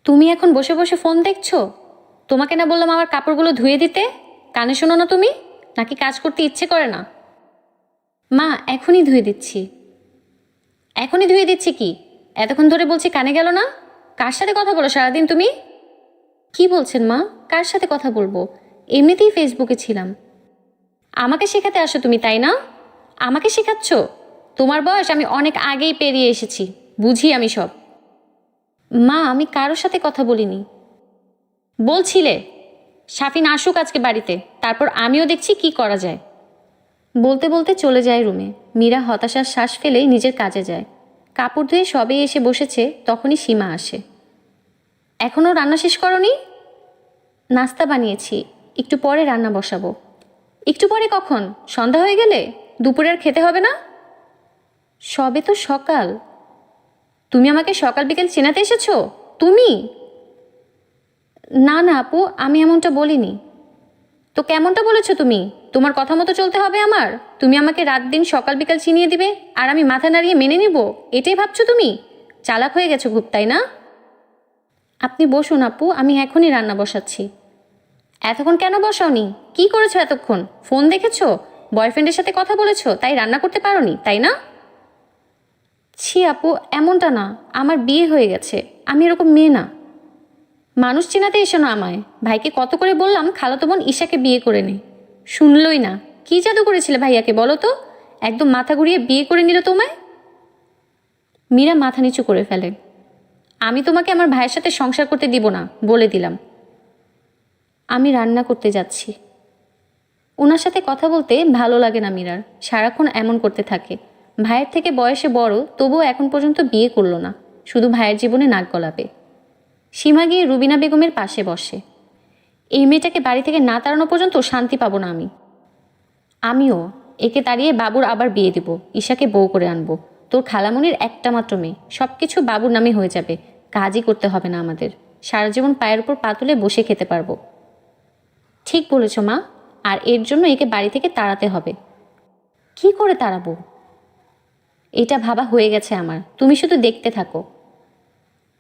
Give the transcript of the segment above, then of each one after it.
তুমি এখন বসে বসে ফোন দেখছো? তোমাকে না বললাম আমার কাপড়গুলো ধুয়ে দিতে? কানে শোনো না তুমি? নাকি কাজ করতে ইচ্ছে করে না? মা, এখনই ধুয়ে দিচ্ছি। এখনই ধুয়ে দিচ্ছি কি? এতক্ষণ ধরে বলছি কানে গেল না? কার সাথে কথা বলো সারাদিন তুমি? কি বলছেন মা? কার সাথে কথা বলবো? এমনিতেই ফেসবুকে ছিলাম। আমাকে শেখাতে আসো তুমি, তাই না? আমাকে শেখাচ্ছ? তোমার বয়স আমি অনেক আগেই পেরিয়ে এসেছি, বুঝি আমি সব। মা, আমি কারোর সাথে কথা বলিনি। বলছিলে সাফিন আসুক আজকে বাড়িতে, তারপর আমিও দেখছি কি করা যায়। বলতে বলতে চলে যায় রুমে। মীরা হতাশার শ্বাস ফেলেই নিজের কাজে যায়। কাপড় ধুয়ে সবেই এসে বসেছে, তখনই সীমা আসে। এখনও রান্না শেষ করনি? নাস্তা বানিয়েছি, একটু পরে রান্না বসাবো। একটু পরে কখন? সন্ধ্যা হয়ে গেলে? দুপুরে আর খেতে হবে না? সবে তো সকাল। তুমি আমাকে সকাল বিকেল চেনাতে এসেছো? তুমি? না না আপু, আমি এমনটা বলিনি। তো কেমনটা বলেছো তুমি? তোমার কথা মতো চলতে হবে আমার? তুমি আমাকে রাত দিন সকাল বিকাল চিনিয়ে দিবে আর আমি মাথা নাড়িয়ে মেনে নিব, এটাই ভাবছো তুমি? চালাক হয়ে গেছো খুব, তাই না? আপনি বসুন আপু, আমি এখনই রান্না বসাচ্ছি। এতক্ষণ কেন বসাওনি? কি করেছো এতক্ষণ? ফোন দেখেছো? বয়ফ্রেন্ডের সাথে কথা বলেছো, তাই রান্না করতে পারোনি, তাই না? ছি আপু, এমনটা না। আমার বিয়ে হয়ে গেছে, আমি এরকম মেয়ে না। মানুষ চেনাতে এসো না আমায়। ভাইকে কত করে বললাম খালাতো বোন ঈশাকে বিয়ে করে নে, শুনলই না। কি জাদু করেছিলে ভাইয়াকে বলো তো? একদম মাথা ঘুরিয়ে বিয়ে করে নিল তোমায়। মীরা মাথা নিচু করে ফেলে। আমি তোমাকে আমার ভাইয়ের সাথে সংসার করতে দিব না, বলে দিলাম। আমি রান্না করতে যাচ্ছি। ওনার সাথে কথা বলতে ভালো লাগে না মীরার, সারাক্ষণ এমন করতে থাকে। ভাইয়ের থেকে বয়সে বড়, তবুও এখন পর্যন্ত বিয়ে করলো না, শুধু ভাইয়ের জীবনে নাক গলাবে। সীমা গিয়ে রুবিনা বেগমের পাশে বসে। এই মেয়েটাকে বাড়ি থেকে না তাড়ানো পর্যন্ত শান্তি পাবো না আমি। আমিও। একে তাড়িয়ে বাবুর আবার বিয়ে দিব, ঈশাকে বউ করে আনবো। তোর খালামণির একটা মাত্র মেয়ে, সব কিছু বাবুর নামে হয়ে যাবে। কাজই করতে হবে না আমাদের, সারা জীবন পায়ের উপর পা তুলে বসে খেতে পারবো। ঠিক বলেছ মা, আর এর জন্য একে বাড়ি থেকে তাড়াতে হবে। কি করে তাড়াবো? এটা ভাবা হয়ে গেছে আমার, তুমি শুধু দেখতে থাকো।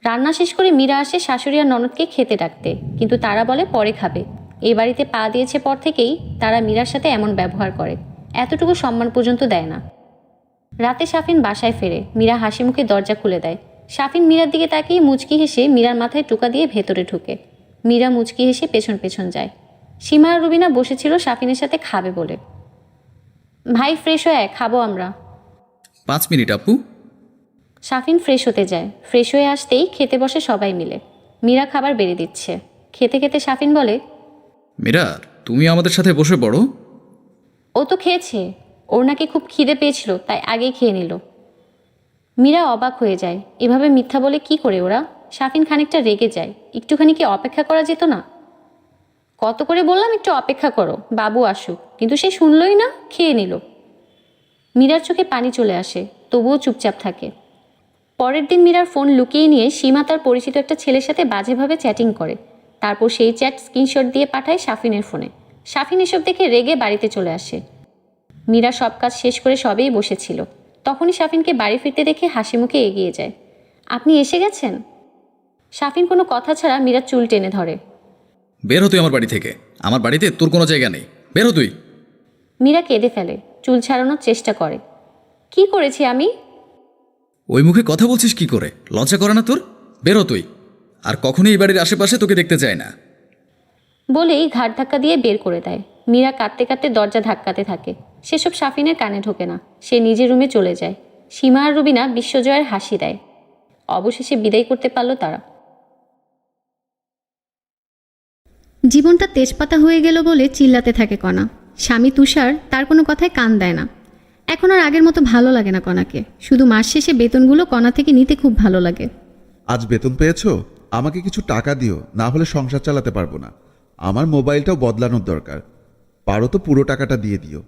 রান্না শেষ করে মীরা আসে শাশুড়ি আর ননদকে খেতে ডাকতে, কিন্তু তারা বলে পরে খাবে। এই বাড়িতে পা দিয়েছে পর থেকেই তারা মীরার সাথে এমন ব্যবহার করে, এতটুকু সম্মান পর্যন্ত দেয় না। রাতে সাফিন বাসায় ফেরে, মীরা হাসি মুখে দরজা খুলে দেয়। সাফিন মীরার দিকে তাকিয়ে মুচকি হেসে মীরার মাথায় টোকা দিয়ে ভেতরে ঢুকে। মীরা মুচকি হেসে পেছন পেছন যায়। সীমা আর রুবিনা বসেছিল সাফিনের সাথে খাবে বলে। ভাই ফ্রেশ হয়ে খাবো আমরা। 5 মিনিট আপু। সাফিন ফ্রেশ হতে যায়। ফ্রেশ হয়ে আসতেই খেতে বসে সবাই মিলে। মীরা খাবার বেড়ে দিচ্ছে। খেতে খেতে সাফিন বলে, মীরা, তুমি আমাদের সাথে বসে পড়ো। ও তো খেয়েছে, ওর নাকি খুব খিদে পেয়েছিল, তাই আগেই খেয়ে নিল। মীরা অবাক হয়ে যায়, এভাবে মিথ্যা বলে কি করে ওরা? সাফিন খানিকটা রেগে যায়। একটুখানি কি অপেক্ষা করা যেত না? কত করে বললাম একটু অপেক্ষা করো, বাবু আসুক, কিন্তু সে শুনলই না, খেয়ে নিল। মীরার চোখে পানি চলে আসে, তবুও চুপচাপ থাকে। পরের দিন মীরার ফোন লুকিয়ে নিয়ে সীমা তার পরিচিত একটা ছেলের সাথে বাজেভাবে চ্যাটিং করে। তারপর সেই চ্যাট স্ক্রিনশট দিয়ে পাঠায় সাফিনের ফোনে। সাফিন এসব দেখে রেগে বাড়িতে চলে আসে। মীরা সব কাজ শেষ করে সবেই বসেছিল, তখনই সাফিনকে বাড়ি ফিরতে দেখে হাসি মুখে এগিয়ে যায়। আপনি এসে গেছেন? সাফিন কোনো কথা ছাড়া মীরার চুল টেনে ধরে। বের হ তুই আমার বাড়ি থেকে। আমার বাড়িতে তোর কোনো জায়গা নেই, বের হ তুই। মীরা কেঁদে ফেলে, চুল ছাড়ানোর চেষ্টা করে। কি করেছি আমি? ওই মুখে কথা বলছিস কি করে? লজ্জা করে না তোর? বের হ তুই। আর কখনোই এই বাড়ির আশেপাশে তোকে দেখতে চায় না। বলেই ঘাট ধাক্কা দিয়ে বের করে দেয়। মীরা কাঁদতে কাঁদতে দরজা ধাক্কাতে থাকে। সেসব সাফিনের কানে ঢোকে না, সে নিজের রুমে চলে যায়। সীমা আর রুবিনা বিশ্বজয়ের হাসি দেয়। অবশেষে বিদায় করতে পারল তারা। জীবনটা তেজপাতা হয়ে গেল বলে চিল্লাতে থাকে কণা। স্বামী তুষার তার কোনো কথায় কান দেয় না। এখন আর আগের মতো ভালো লাগে না কণাকে। শুধু মাস শেষে বেতনগুলো কণা থেকে নিতে খুব ভালো লাগে। আজ বেতন পেয়েছো? আমাকে কিছু টাকা দিও, না হলে সংসার চালাতে পারবো না। আমার মোবাইলটাও বদলানোর দরকার, পারো তো পুরো টাকাটা দিয়ে দিও।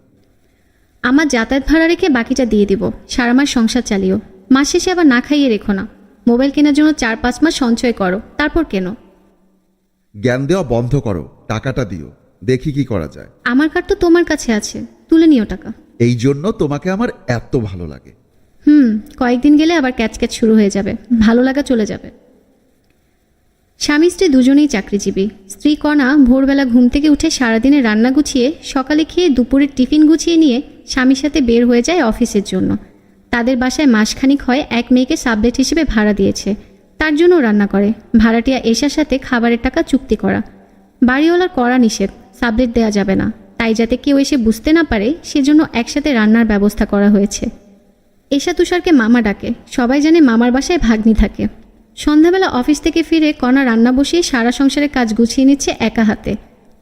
আমার যাতায়াত ভাড়া রেখে বাকিটা দিয়ে দিব, সারা মাস সংসার চালিও। মাস শেষে আবার না খাইয়ে রেখো না। মোবাইল কেনার জন্য 4-5 মাস সঞ্চয় করো, তারপর কেনো। জ্ঞান দেওয়া বন্ধ করো, টাকাটা দিও, দেখি কি করা যায়। আমার কার্ড তো তোমার কাছে আছে, তুলে নিও টাকা। এই জন্য তোমাকে আমার এত ভালো লাগে। কয়েকদিন গেলে আবার ক্যাচ ক্যাচ শুরু হয়ে যাবে, ভালো লাগা চলে যাবে। স্বামী স্ত্রী দুজনেই চাকরিজীবী। স্ত্রী কণা ভোরবেলা ঘুম থেকে উঠে সারাদিনে রান্না গুছিয়ে সকালে খেয়ে দুপুরের টিফিন গুছিয়ে নিয়ে স্বামীর সাথে বের হয়ে যায় অফিসের জন্য। তাদের বাসায় মাসখানিক হয় এক মেয়েকে সাবলেট হিসেবে ভাড়া দিয়েছে, তার জন্য রান্না করে। ভাড়াটিয়া এশার সাথে খাবারের টাকা চুক্তি করা। বাড়িওয়ালার কড়া নিষেধ, সাবলেট দেওয়া যাবে না, তাই যাতে কেউ এসে বুঝতে না পারে সেজন্য একসাথে রান্নার ব্যবস্থা করা হয়েছে। এশা তুষারকে মামা ডাকে, সবাই জানে মামার বাসায় ভাগ্নি থাকে। সন্ধ্যাবেলা অফিস থেকে ফিরে কণা রান্না বসিয়ে সারা সংসারের কাজ গুছিয়ে নিচ্ছে একা হাতে।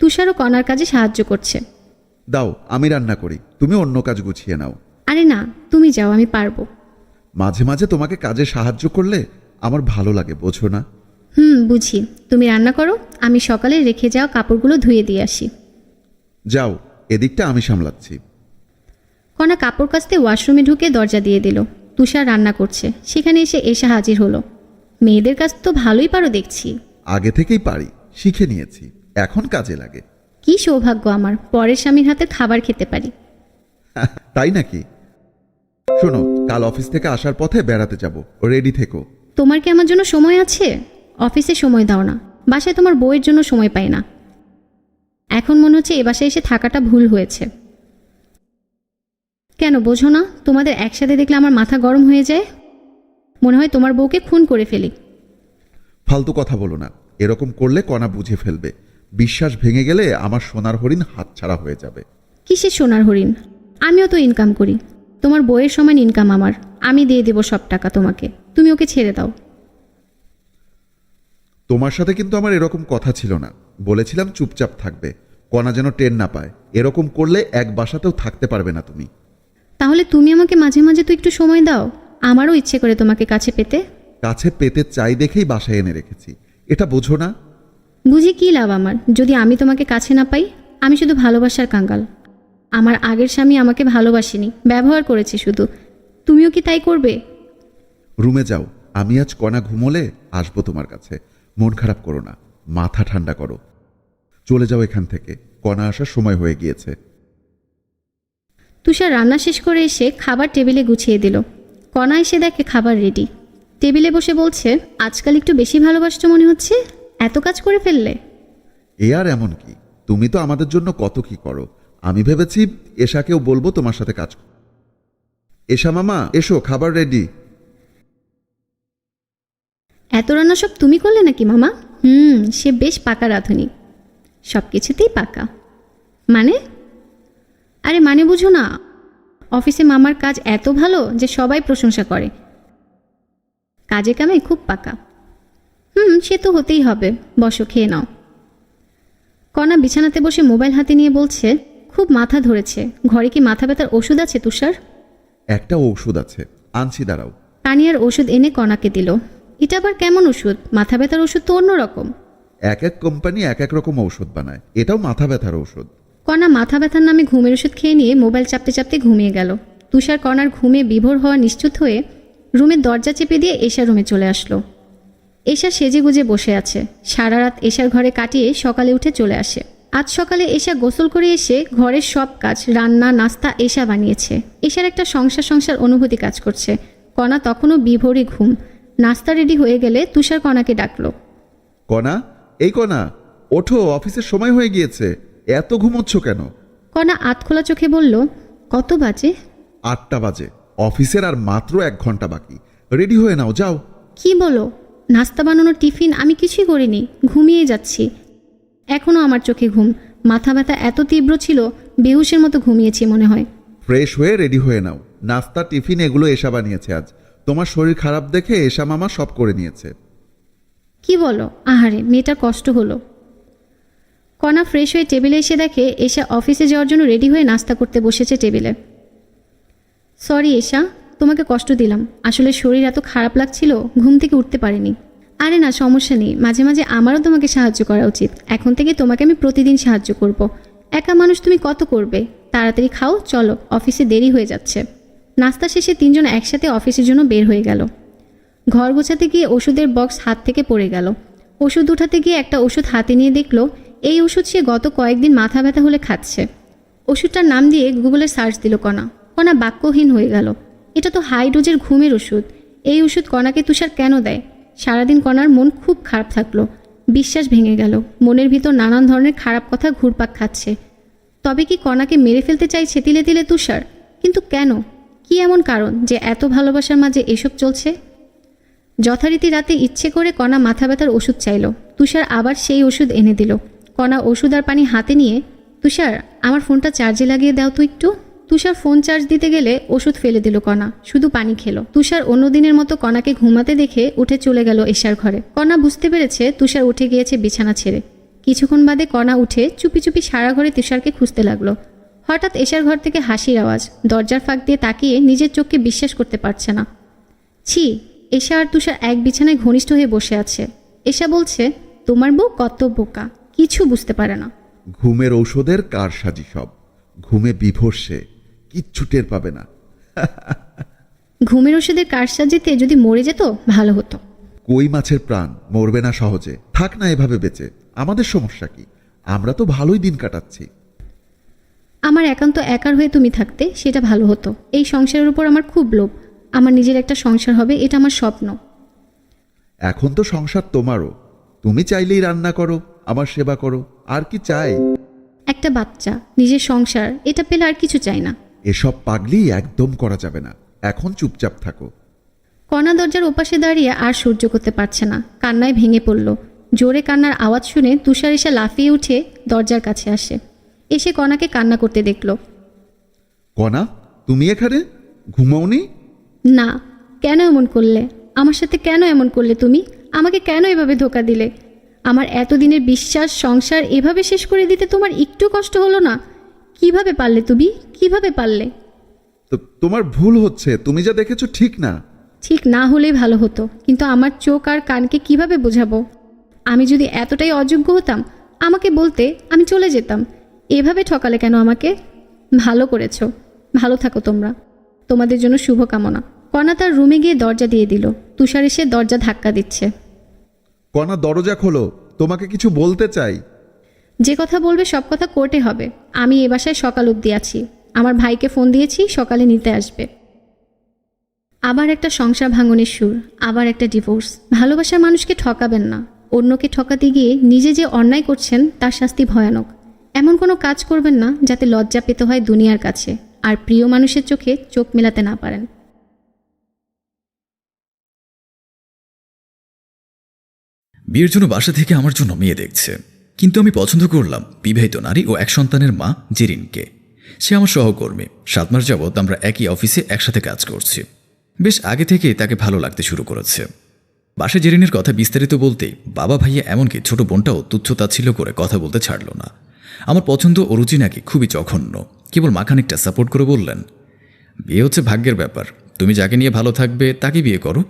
তুষারও কণার কাজে সাহায্য করছে। দাও আমি রান্না করি, তুমি অন্য কাজ গুছিয়ে নাও। আরে না, তুমি যাও, আমি পারবো। মাঝে মাঝে তোমাকে কাজে সাহায্য করলে আমার ভালো লাগে, বোঝো না? বুঝি। তুমি রান্না করো, আমি সকালে রেখে যাওয়া কাপড়গুলো ধুয়ে দিয়ে আসি। যাও, এদিকটা আমি সামলাচ্ছি। কণা কাপড় কাচতে ওয়াশরুমে ঢুকে দরজা দিয়ে দিল। তুষার রান্না করছে, সেখানে এসে এশা হাজির হলো। মেয়েদের কাজ তো ভালোই পারো দেখছি। আগে থেকেই পারি, শিখে নিয়েছি, এখন কাজে লাগে। কি সৌভাগ্য আমার, পরের স্বামীর হাতে খাবার খেতে পারি। তাই নাকি? শোনো, কাল অফিস থেকে আসার পথে বেড়াতে যাব, রেডি থেকো। তোমার কি আমার জন্য সময় আছে? অফিসে সময় দাও না, বাসায় তোমার বউয়ের জন্য সময় পাই না। এখন মনে হচ্ছে এ বাসায় এসে থাকাটা ভুল হয়েছে। কেন বোঝো না? তোমাদের একসাথে দেখলে আমার মাথা গরম হয়ে যায়, মনে হয় তোমার বউকে খুন করে ফেলি। ফালতু কথা বলো না, এরকম করলে কণা বুঝে ফেলবে। বিশ্বাস ভেঙে গেলে আমার সোনার হরিণ হাতছাড়া হয়ে যাবে। কিসের সোনার হরিণ? আমিও তো ইনকাম করি, তোমার বউয়ের সমান ইনকাম আমার। আমি দিয়ে দেব সব টাকা তোমাকে, তুমি ওকে ছেড়ে দাও। তোমার সাথে কিন্তু আমার এরকম কথা ছিল না, বলেছিলাম চুপচাপ থাকবে, কণা যেন টের না পায়। এরকম করলে এক বাসাতেও থাকতে পারবে না তুমি। তাহলে তুমি আমাকে মাঝে মাঝে তো একটু সময় দাও, আমারও ইচ্ছে করে তোমাকে কাছে পেতে। কাছে পেতে চাই দেখেই বাসায় এনে রেখেছি, এটা বোঝো না? বুঝি কি লাভ আমার, যদি আমি তোমাকে কাছে না পাই? আমি শুধু ভালোবাসার কাঙ্গাল। আমার আগের স্বামী আমাকে ভালোবাসেনি, ব্যবহার করেছে শুধু। তুমিও কি তাই করবে? রুমে যাও, আমি আজ কণা ঘুমোলে আসবো তোমার কাছে। মন খারাপ করো না, মাথা ঠান্ডা করো। চলে যাও এখান থেকে, কণা আসার সময় হয়ে গিয়েছে। তুষার রান্না শেষ করে এসে খাবার টেবিলে গুছিয়ে দিল। কণা এসে দেখে খাবার রেডি। টেবিলে বসে বলছে, আজকাল একটু বেশি ভালোবাসছো মনে হচ্ছে, এত কাজ করে ফেললে। এ আর এমন কি, তুমি তো আমাদের জন্য কত কি করো। আমি ভেবেছি এশাকেও বলবো তোমার সাথে কাজ। এশা মামা এসো, খাবার রেডি। এত রান্না সব তুমি করলে নাকি মামা? সে বেশ পাকা রাঁধুনি, সব কিছুতেই পাকা। মানে? আরে মানে বুঝো না, অফিসে মামার কাজ এত ভালো যে সবাই প্রশংসা করে। কাজে কামে খুব পাকা। সে তো হতেই হবে, বসো খেয়ে নাও। কণা বিছানাতে বসে মোবাইল হাতে নিয়ে বলছে, খুব মাথা ধরেছে, ঘরে কি মাথা ব্যথার ওষুধ আছে তুষার? একটা ঔষধ আছে, আনছি, দাঁড়াও। তানিয়ার ওষুধ এনে কণাকে দিল। এটা আবার কেমন ওষুধ? মাথা ব্যথার ওষুধ তো অন্যরকম। এক এক কোম্পানি এক এক রকম ঔষধ বানায়, এটাও মাথা ব্যথার ঔষধ। কণা মাথা ব্যথার নামে ঘুমের ওষুধ খেয়ে নিয়ে মোবাইল চাপতে চাপতে ঘুমিয়ে গেল। তুষার কণার ঘুমে বিভোর হওয়া নিশ্চিত হয়ে রুমের দরজা চেপে দিয়ে এশা রুমে চলে আসলো। এশা সেজে গুজে বসে আছে। সারা রাত এশার ঘরে কাটিয়ে সকালে উঠে চলে আসে। আজ সকালে এশা গোসল করে এসে ঘরের সব কাজ, রান্না নাস্তা এশা বানিয়েছে। এশার একটা সংসার অনুভূতি কাজ করছে। কণা তখনও বিভোরই ঘুম। নাস্তা রেডি হয়ে গেলে তুষার কণাকে ডাকলো। কণা, এই কণা, ওঠো, অফিসের সময় হয়ে গিয়েছে, এত ঘুমোচ্ছ কেন? কণা আধখোলা চোখে বলল, কত বাজে? 8টা বাজে, অফিসের আর মাত্র 1 ঘন্টা বাকি। রেডি হয়ে নাও, যাও। কি বলো? নাস্তা বানানো, টিফিন আমি কিছুই করিনি, ঘুমিয়ে যাচ্ছি। এখনও আমার চোখে ঘুম। মাথা ব্যথা এত তীব্র ছিল, বেহুশের মতো ঘুমিয়েছি মনে হয়। ফ্রেশ হয়ে রেডি হয়ে নাও। নাস্তা টিফিন এগুলো এশা বানিয়েছে আজ। তোমার শরীর খারাপ দেখে এশা মামা সব করে নিয়েছে। কি বলো? আহারে, মেয়েটার কষ্ট হলো। কণা ফ্রেশ হয়ে টেবিলে এসে দেখে এশা অফিসে যাওয়ার জন্য রেডি হয়ে নাস্তা করতে বসেছে টেবিলে। সরি এশা, তোমাকে কষ্ট দিলাম। আসলে শরীর এত খারাপ লাগছিল, ঘুম থেকে উঠতে পারিনি। আরে না, সমস্যা নেই, মাঝে মাঝে আমারও তোমাকে সাহায্য করা উচিত। এখন থেকে তোমাকে আমি প্রতিদিন সাহায্য করব। একা মানুষ তুমি কত করবে? তাড়াতাড়ি খাও, চলো, অফিসে দেরি হয়ে যাচ্ছে। নাস্তা শেষে তিনজন একসাথে অফিসের জন্য বের হয়ে গেল। ঘর গোছাতে গিয়ে ওষুধের বক্স হাত থেকে পড়ে গেল। ওষুধ উঠাতে গিয়ে একটা ওষুধ হাতে নিয়ে দেখলো এই ওষুধ সে গত কয়েকদিন মাথা ব্যথা হলে খাচ্ছে। ওষুধটার নাম দিয়ে গুগলে সার্চ দিল কণা। কণা বাক্যহীন হয়ে গেল। এটা তো হাই ডোজের ঘুমের ওষুধ। এই ওষুধ কণাকে তুষার কেন দেয়? সারাদিন কণার মন খুব খারাপ থাকলো। বিশ্বাস ভেঙে গেল। মনের ভিতর নানান ধরনের খারাপ কথা ঘুরপাক খাচ্ছে। তবে কি কণাকে মেরে ফেলতে চাইছে তিলে তিলে তুষার? কিন্তু কেন? কি এমন কারণ যে এত ভালোবাসার মাঝে এসব চলছে? যথারীতি রাতে ইচ্ছে করে কণা মাথা ব্যথার ওষুধ চাইল। তুষার আবার সেই ওষুধ এনে দিল। কণা ওষুধ আর পানি হাতে নিয়ে, তুষার আমার ফোনটা চার্জে লাগিয়ে দাও তো একটু। তুষার ফোন চার্জ দিতে গেলে ওষুধ ফেলে দিল কণা, শুধু পানি খেলো। তুষার অন্যদিনের মতো কণাকে ঘুমাতে দেখে উঠে চলে গেল এশার ঘরে। কণা বুঝতে পেরেছে তুষার উঠে গিয়েছে বিছানা ছেড়ে। কিছুক্ষণ বাদে কণা উঠে চুপি চুপি সারা ঘরে তুষারকে খুঁজতে লাগলো। হঠাৎ এশার ঘর থেকে হাসির আওয়াজ। দরজার ফাঁক দিয়ে তাকিয়ে নিজের চোখকে বিশ্বাস করতে পারছে না। ছি, এশা আর তুষার এক বিছানায় ঘনিষ্ঠ হয়ে বসে আছে। এশা বলছে, তোমার বউ কত বোকা, কিছু বুঝতে পারে না। ঘুমের ঔষধের কারসাজি সব। ঘুমে বিভর্ষে, কিচ্ছু টের পাবে না। ঘুমের ওষুধের কারসাজিতে যদি মরে যেত ভালো হতো। কই মাছের প্রাণ মরবে না সহজে। থাক না এভাবে বেঁচে, আমাদের সমস্যা কি? আমরা তো ভালোই দিন কাটাচ্ছি। আমার একান্ত একার হয়ে তুমি থাকতে, সেটা ভালো হতো। এই সংসারের উপর আমার খুব লোভ। আমার নিজের একটা সংসার হবে, এটা আমার স্বপ্ন। এখন তো সংসার তোমারও। তুমি চাইলেই রান্না করো, আমার সেবা করো, আর কি চাই? একটা বাচ্চা, নিজের সংসার, এটা পেলে আর কিছু চাই না। এসব পাগলি একদম করা যাবে না। এখন চুপচাপ থাকো। কণা দরজার ওপাশে দাঁড়িয়ে আর সহ্য করতে পারছে না, কান্নায় ভেঙে পড়ল। জোরে কান্নার আওয়াজ শুনে তুষার এসে লাফিয়ে উঠে দরজার কাছে আসে। এসে কণাকে কান্না করতে দেখল। কণা, তুমি এখানে ঘুমাওনি? না, কেন এমন করলে? আমার সাথে কেন এমন করলে তুমি? আমাকে কেন এভাবে ধোঁকা দিলে? আমার এতদিনের বিশ্বাস, সংসার এভাবে শেষ করে দিতে তোমার একটু কষ্ট হলো না? কিভাবে পারলে তুমি? কিভাবে পারলে? তো তোমার ভুল হচ্ছে, তুমি যা দেখেছো ঠিক না। ঠিক না হলেই ভালো হতো, কিন্তু আমার চোখ আর কানকে কিভাবে বোঝাবো? আমি যদি এতটাই অযোগ্য হতাম আমাকে বলতে, আমি চলে যেতাম। এভাবে ঠকালে কেন আমাকে? ভালো করেছো, ভালো থাকো তোমরা। তোমাদের জন্য শুভকামনা। কণা তার রুমে গিয়ে দরজা দিয়ে দিল। তুষার এসে দরজা ধাক্কা দিচ্ছে। কণা, দরজা খোলো, তোমাকে কিছু বলতে চাই। যে কথা বলবে সব কথা কোর্টে হবে। আমি এ বাসায় সকাল অবধি আছি। আমার ভাইকে ফোন দিয়েছি, সকালে নিতে আসবে। আবার একটা সংসার ভাঙনের সুর, আবার একটা ডিভোর্স। ভালোবাসার মানুষকে ঠকাবেন না। অন্যকে ঠকাতে গিয়ে নিজে যে অন্যায় করছেন তার শাস্তি ভয়ানক। এমন কোনো কাজ করবেন না যাতে লজ্জা পেতে হয় দুনিয়ার কাছে, আর প্রিয় মানুষের চোখে চোখ মেলাতে না পারেন। বিয়ের জন্য বাসা থেকে আমার জন্য মেয়ে দেখছে, কিন্তু আমি পছন্দ করলাম বিবাহিত নারী ও এক সন্তানের মা জেরিনকে। সে আমার সহকর্মী। 7 মাস যাবৎ আমরা একই অফিসে একসাথে কাজ করছি। বেশ আগে থেকেই তাকে ভালো লাগতে শুরু করেছে। বাসায় জেরিনের কথা বিস্তারিত বলতেই বাবা ভাইয়া এমনকি ছোট বোনটাও তুচ্ছ-তাচ্ছিল্য করে কথা বলতে ছাড়ল না। আমার পছন্দ ও রুচি নাকি খুবই জঘন্য। কেবল মা খানিকটা সাপোর্ট করে বললেন, বিয়ে হচ্ছে ভাগ্যের ব্যাপার, তুমি যাকে নিয়ে ভালো থাকবে তাকে বিয়ে করো।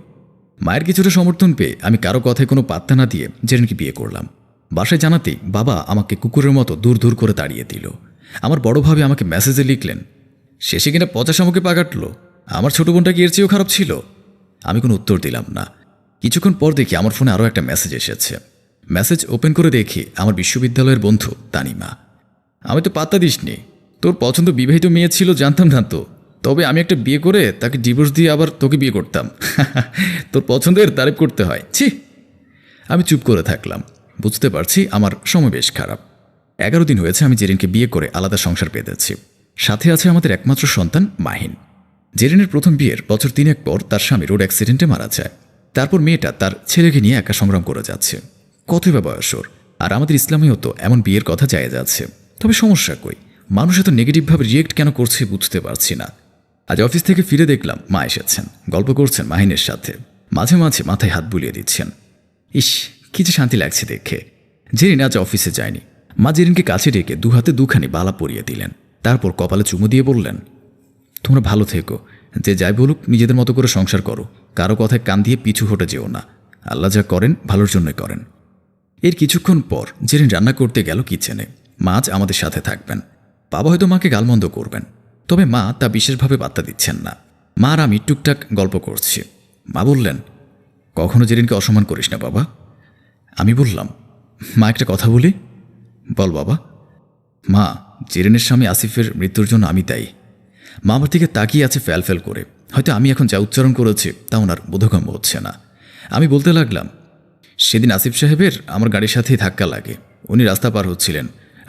মায়ের কিছুটা সমর্থন পেয়ে আমি কারো কথায় কোনো পাত্তা না দিয়ে জেরিনকে বিয়ে করলাম। বাসায় জানাতেই বাবা আমাকে কুকুরের মতো দূর দূর করে তাড়িয়ে দিল। আমার বড় ভাবে আমাকে মেসেজে লিখলেন, শেষে কিনা 50 আমাকে পা কাটলো। আমার ছোট বোনটা কি এর চেয়েও খারাপ ছিল? আমি কোনো উত্তর দিলাম না। কিছুক্ষণ পর দেখি আমার ফোনে আরও একটা মেসেজ এসেছে। মেসেজ ওপেন করে দেখি আমার বিশ্ববিদ্যালয়ের বন্ধু তানিমা। আমি তো পাত্তা দিসনি, তোর পছন্দ বিবাহিত মেয়ে ছিল জানতাম না তো। তবে আমি একটা বিয়ে করে তাকে ডিভোর্স দিয়ে আবার তোকে বিয়ে করতাম। তোর পছন্দের তারিফ করতে হয়, ছি। আমি চুপ করে থাকলাম। বুঝতে পারছি আমার সময় বেশ খারাপ। 11 দিন হয়েছে আমি জেরিনকে বিয়ে করে আলাদা সংসার পেতেছি। সাথে আছে আমাদের একমাত্র সন্তান মাহিন। জেরিনের প্রথম বিয়ের বছর 3 পর তার স্বামী রোড অ্যাক্সিডেন্টে মারা যায়। তারপর মেয়েটা তার ছেলেকে নিয়ে একা সংগ্রাম করে যাচ্ছে। কতই বা বয়স ওর। আর আমাদের ইসলামেও তো এমন বিয়ের কথা জায়েজ আছে। তবে সমস্যা কই? মানুষ এত নেগেটিভভাবে রিয়েক্ট কেন করছে বুঝতে পারছি না। আজ অফিস থেকে ফিরে দেখলাম মা এসেছেন, গল্প করছেন মাহিনের সাথে। মাঝে মাঝে মাথায় হাত বুলিয়ে দিচ্ছেন। ইস, কি যে শান্তি লাগছে দেখে। জেরিন আজ অফিসে যায়নি। মা জেরিনকে কাছে ডেকে 2 হাতে 2খানি বালা পরিয়ে দিলেন। তারপর কপালে চুমু দিয়ে বললেন, তোমরা ভালো থেকো। যে যাই বলুক নিজেদের মতো করে সংসার করো। কারো কথায় কান দিয়ে পিছু হটে যেও না। আল্লাহ যা করেন ভালোর জন্যই করেন। এর কিছুক্ষণ পর জেরিন রান্না করতে গেল কিচেনে। মা আজ আমাদের সাথে থাকবেন। বাবা হয়তো মাকে গালমন্দ করবেন, তবে মা তা বিশেষভাবে পাত্তা দিচ্ছেন না। মা আর আমি টুকটাক গল্প করছি। মা বললেন, কখনো জেরিনকে অসম্মান করিস না বাবা। আমি বললাম, মা একটা কথা বলি। বল বাবা। মা, জেরিনের স্বামী আসিফের মৃত্যুর জন্য আমি দায়ী। মা আমার দিকে তাকিয়ে আছে ফ্যাল ফ্যাল করে। হয়তো আমি এখন যা উচ্চারণ করেছি তা ওনার বোধগম্য হচ্ছে না। আমি বলতে লাগলাম, সেদিন আসিফ সাহেবের আমার গাড়ির সাথেই ধাক্কা লাগে। উনি রাস্তা পার হচ্ছিলেন,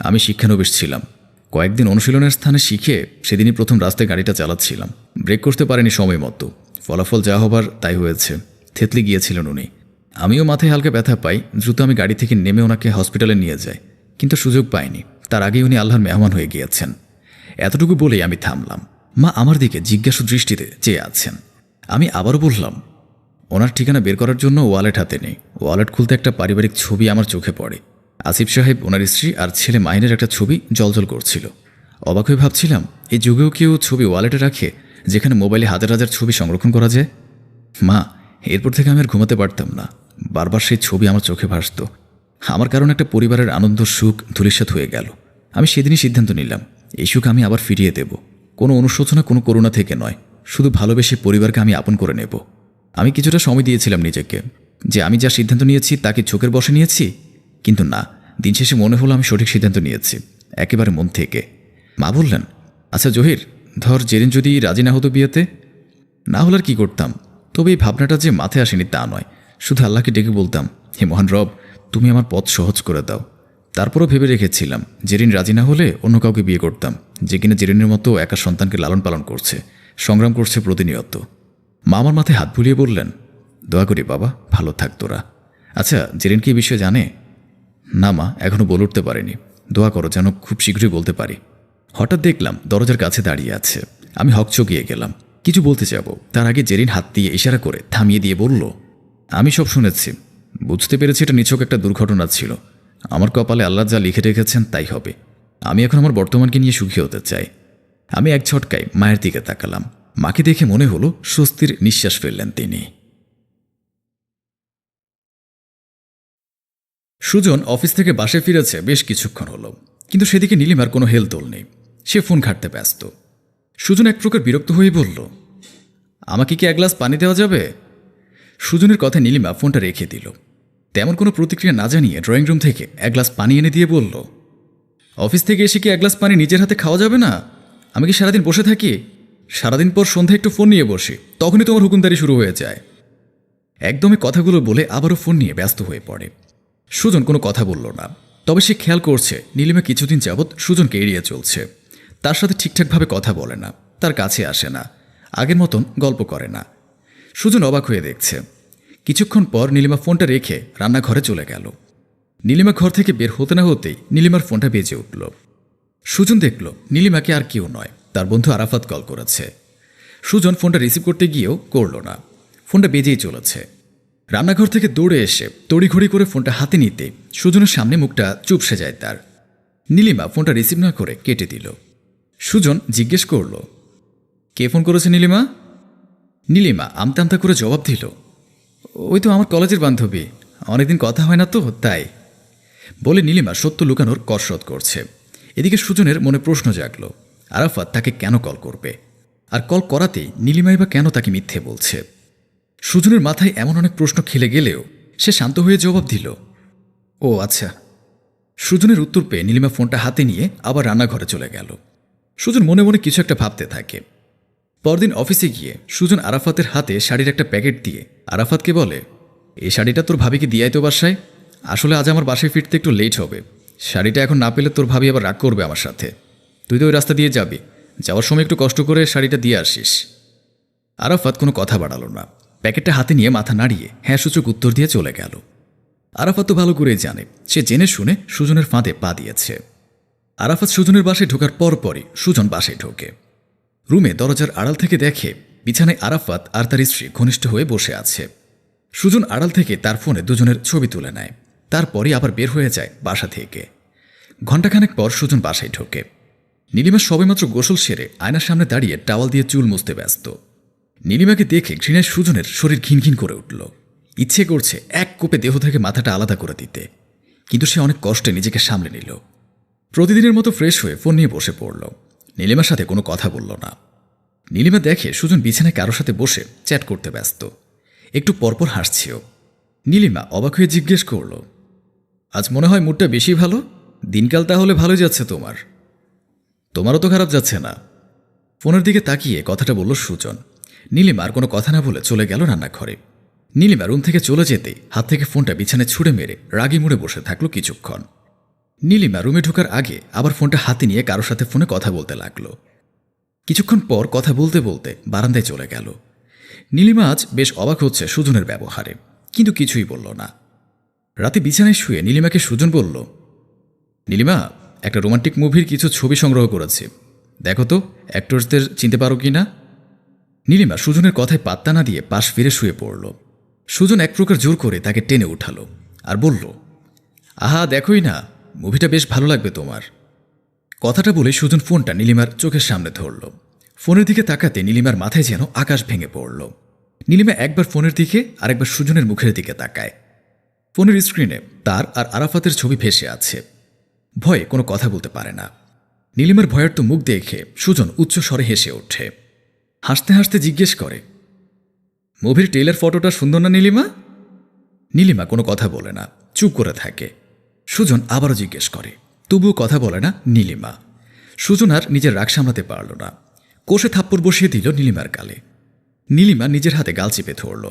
আমি শিক্ষানবিশ ছিলাম। কয়েকদিন অনুশীলনের স্থানে শিখে সেদিনই প্রথম রাস্তায় গাড়িটা চালাচ্ছিলাম। ব্রেক করতে পারেনি সময় মতো, ফলাফল যা হবার তাই হয়েছে। থেতলে গিয়েছিলেন উনি। আমিও মাথায় হালকা ব্যথা পাই। দ্রুত আমি গাড়ি থেকে নেমে ওনাকে হসপিটালে নিয়ে যাই, কিন্তু সুযোগ পাইনি। তার আগেই উনি আল্লাহর মেহমান হয়ে গিয়েছেন। এতটুকু বলেই আমি থামলাম। মা আমার দিকে জিজ্ঞাসু দৃষ্টিতে চেয়ে আছেন। আমি আবারও বললাম, ওনার ঠিকানা বের করার জন্য ওয়ালেট হাতে নেই। ওয়ালেট খুলতে একটা পারিবারিক ছবি আমার চোখে পড়ে। আসিফ সাহেব, ওনার স্ত্রী আর ছেলে মাহিনের একটা ছবি জলজল করছিল। অবাক হয়ে ভাবছিলাম, এই যুগেও কেউ ছবি ওয়ালেটে রাখে, যেখানে মোবাইলে হাজার হাজার ছবি সংরক্ষণ করা যায়। মা, এরপর থেকে আমি আর ঘুমাতে পারতাম না। বারবার সেই ছবি আমার চোখে ভাসত। আমার কারণে একটা পরিবারের আনন্দ সুখ ধূলিসাৎ হয়ে গেল। আমি সেদিনই সিদ্ধান্ত নিলাম, এই সুখ আমি আবার ফিরিয়ে দেব। কোনো অনুশোচনা, কোনো করুণা থেকে নয়, শুধু ভালোবেসে পরিবারকে আমি আপন করে নেব। আমি কিছুটা সময় দিয়েছিলাম নিজেকে, যে আমি যা সিদ্ধান্ত নিয়েছি তাকে চোখের বশে নিয়েছি। কিন্তু না, দিন শেষে মনে হলো আমি সঠিক সিদ্ধান্ত নিয়েছি, একেবারে মন থেকে। মা বললেন, আচ্ছা জহির, ধর জেরিন যদি রাজি না হতো বিয়েতে? না হলে আর কী করতাম? তবে এই ভাবনাটা যে মাথায় আসেনি তা নয়, শুধু আল্লাহকে ডেকে বলতাম, হে মহান রব, তুমি আমার পথ সহজ করে দাও। তারপরও ভেবে রেখেছিলাম, জেরিন রাজি না হলে অন্য কাউকে বিয়ে করতাম, যে কিনা জেরিনের মতো একা সন্তানকে লালন পালন করছে, সংগ্রাম করছে প্রতিনিয়ত। মা আমার মাথায় হাত বুলিয়ে বললেন, দোয়া করি বাবা, ভালো থাক তোরা। আচ্ছা, জেরিন কি এই বিষয়ে জানে? না মা, এখনও বলে উঠতে পারেনি। দোয়া করো যেন খুব শীঘ্রই বলতে পারি। হঠাৎ দেখলাম দরজার কাছে দাঁড়িয়ে আছে। আমি হকচকিয়ে গেলাম। কিছু বলতে যাব, তার আগে জেরিন হাত দিয়ে ইশারা করে থামিয়ে দিয়ে বলল, আমি সব শুনেছি, বুঝতে পেরেছি এটা নিছক একটা দুর্ঘটনা ছিল। আমার কপালে আল্লাহ যা লিখে রেখেছেন তাই হবে। আমি এখন আমার বর্তমানকে নিয়ে সুখী হতে চাই। আমি এক ঝটকায় মায়ের দিকে তাকালাম। মাকে দেখে মনে হলো স্বস্তির নিঃশ্বাস ফেললেন তিনি। সুজন অফিস থেকে বাসায় ফিরেছে বেশ কিছুক্ষণ হলো, কিন্তু সেদিকে নীলিমার কোনো হেলদোল নেই। সে ফোন ঘাঁটতে ব্যস্ত। সুজন এক প্রকার বিরক্ত হয়ে বলল, আমাকে কি এক গ্লাস পানি দেওয়া যাবে? সুজনের কথা নীলিমা ফোনটা রেখে দিল। তেমন কোনো প্রতিক্রিয়া না জানিয়ে ড্রয়িং রুম থেকে এক গ্লাস পানি এনে দিয়ে বলল, অফিস থেকে এসে কি এক গ্লাস পানি নিজের হাতে খাওয়া যাবে না? আমি কি সারাদিন বসে থাকি? সারাদিন পর সন্ধ্যায় একটু ফোন নিয়ে বসি, তখনই তোমার হুকুমদারি শুরু হয়ে যায়। একদমই কথাগুলো বলে আবারও ফোন নিয়ে ব্যস্ত হয়ে পড়ে। সুজন কোনো কথা বলল না, তবে সে খেয়াল করছে নীলিমা কিছুদিন যাবৎ সুজনকে এড়িয়ে চলছে। তার সাথে ঠিকঠাকভাবে কথা বলে না, তার কাছে আসে না, আগের মতন গল্প করে না। সুজন অবাক হয়ে দেখছে। কিছুক্ষণ পর নীলিমা ফোনটা রেখে রান্নাঘরে চলে গেল। নীলিমা ঘর থেকে বের হতে না হতেই নীলিমার ফোনটা বেজে উঠল। সুজন দেখল নীলিমাকে আর কেউ নয়, তার বন্ধু আরাফাত কল করেছে। সুজন ফোনটা রিসিভ করতে গিয়েও করল না, ফোনটা বেজেই চলেছে। রান্নাঘর থেকে দৌড়ে এসে তড়িঘড়ি করে ফোনটা হাতে নিতে সুজনের সামনে মুখটা চুপসে যায় তার। নীলিমা ফোনটা রিসিভ না করে কেটে দিল। সুজন জিজ্ঞেস করল, কে ফোন করেছে নীলিমা? নীলিমা আমতা আমতা করে জবাব দিল, ওই তো আমার কলেজের বান্ধবী, অনেকদিন কথা হয় না তো তাই। বলে নীলিমা সত্য লুকানোর কসরত করছে। এদিকে সুজনের মনে প্রশ্ন জাগল, আরাফাত তাকে কেন কল করবে? আর কল করাতেই নীলিমাই বা কেন তাকে মিথ্যে বলছে? সুজনের মাথায় এমন অনেক প্রশ্ন খেলে গেলেও সে শান্ত হয়ে জবাব দিল, ও আচ্ছা। সুজনের উত্তর পেয়ে নীলিমা ফোনটা হাতে নিয়ে আবার রান্নাঘরে চলে গেল। সুজন মনে মনে কিছু একটা ভাবতে থাকে। পরদিন অফিসে গিয়ে সুজন আরাফাতের হাতে শাড়ির একটা প্যাকেট দিয়ে আরাফাতকে বলে, এই শাড়িটা তোর ভাবিকে দিয়াই তো বাসায়। আসলে আজ আমার বাসায় ফিরতে একটু লেট হবে। শাড়িটা এখন না পেলে তোর ভাবি আবার রাগ করবে আমার সাথে। তুই তো ওই রাস্তা দিয়ে যাবি, যাওয়ার সময় একটু কষ্ট করে শাড়িটা দিয়ে আসিস। আরাফাত কোনো কথা বাড়ালো না, প্যাকেটটা হাতে নিয়ে মাথা নাড়িয়ে হ্যাঁ সূচক উত্তর দিয়ে চলে গেল। আরাফাত তো ভালো করেই জানে, সে জেনে শুনে সুজনের ফাঁদে পা দিয়েছে। আরাফাত সুজনের বাসায় ঢোকার পরপরই সুজন বাসায় ঢোকে। রুমে দরজার আড়াল থেকে দেখে বিছানায় আরাফাত আর তার স্ত্রী ঘনিষ্ঠ হয়ে বসে আছে। সুজন আড়াল থেকে তার ফোনে দুজনের ছবি তুলে নেয়, তারপরই আবার বের হয়ে যায় বাসা থেকে। ঘণ্টাখানেক পর সুজন বাসায় ঢোকে। নীলিমা সবেমাত্র গোসল সেরে আয়নার সামনে দাঁড়িয়ে টাওয়াল দিয়ে চুল মুছতে ব্যস্ত। নীলিমাকে দেখে ঘৃণায় সুজনের শরীর ঘিনঘিন করে উঠল। ইচ্ছে করছে এক কোপে দেহ থেকে মাথাটা আলাদা করে দিতে, কিন্তু সে অনেক কষ্টে নিজেকে সামলে নিল। প্রতিদিনের মতো ফ্রেশ হয়ে ফোন নিয়ে বসে পড়ল। নীলিমার সাথে কোনো কথা বলল না। নীলিমা দেখে সুজন বিছানায় কারোর সাথে বসে চ্যাট করতে ব্যস্ত, একটু পরপর হাসছেও। নীলিমা অবাক হয়ে জিজ্ঞেস করল, আজ মনে হয় মুডটা বেশি ভালো? দিনকাল তাহলে ভালোই যাচ্ছে তোমার? তোমারও তো খারাপ যাচ্ছে না। ফোনের দিকে তাকিয়ে কথাটা বলল সুজন। নীলিমা আর কোনো কথা না বলে চলে গেল রান্নাঘরে। নীলিমা রুম থেকে চলে যেতে হাত থেকে ফোনটা বিছানায় ছুঁড়ে মেরে রাগি মুড়ে বসে থাকলো কিছুক্ষণ। নীলিমা রুমে ঢোকার আগে আবার ফোনটা হাতে নিয়ে কারোর সাথে ফোনে কথা বলতে লাগলো। কিছুক্ষণ পর কথা বলতে বলতে বারান্দায় চলে গেল। নীলিমা আজ বেশ অবাক হচ্ছে সুজনের ব্যবহারে, কিন্তু কিছুই বলল না। রাতে বিছানায় শুয়ে নীলিমাকে সুজন বলল, নীলিমা, একটা রোমান্টিক মুভির কিছু ছবি সংগ্রহ করেছি, দেখো তো অ্যাক্টরসদের চিনতে পারো কি না। নীলিমা সুজনের কথায় পাত্তা না দিয়ে পাশ ফিরে শুয়ে পড়ল। সুজন এক প্রকার জোর করে তাকে টেনে উঠালো আর বলল, আহা দেখোই না, মুভিটা বেশ ভালো লাগবে তোমার। কথাটা বলে সুজন ফোনটা নীলিমার চোখের সামনে ধরল। ফোনের দিকে তাকাতে নীলিমার মাথায় যেন আকাশ ভেঙে পড়ল। নীলিমা একবার ফোনের দিকে আর একবার সুজনের মুখের দিকে তাকায়। ফোনের স্ক্রিনে তার আর আরাফাতের ছবি ভেসে আছে। ভয়ে কোনো কথা বলতে পারে না। নীলিমার ভয়ার্ত মুখ দেখে সুজন উচ্চ স্বরে হেসে ওঠে। হাসতে হাসতে জিজ্ঞেস করে, মুভির ট্রেলার ফটোটা সুন্দর না নীলিমা? নীলিমা কোনো কথা বলে না, চুপ করে থাকে। সুজন আবারও জিজ্ঞেস করে, তবুও কথা বলে না নীলিমা। সুজন আর নিজের রাগ সামলাতে পারল না, কষে থাপ্পড় বসিয়ে দিল নীলিমার গালে। নীলিমা নিজের হাতে গাল চেপে ধরল।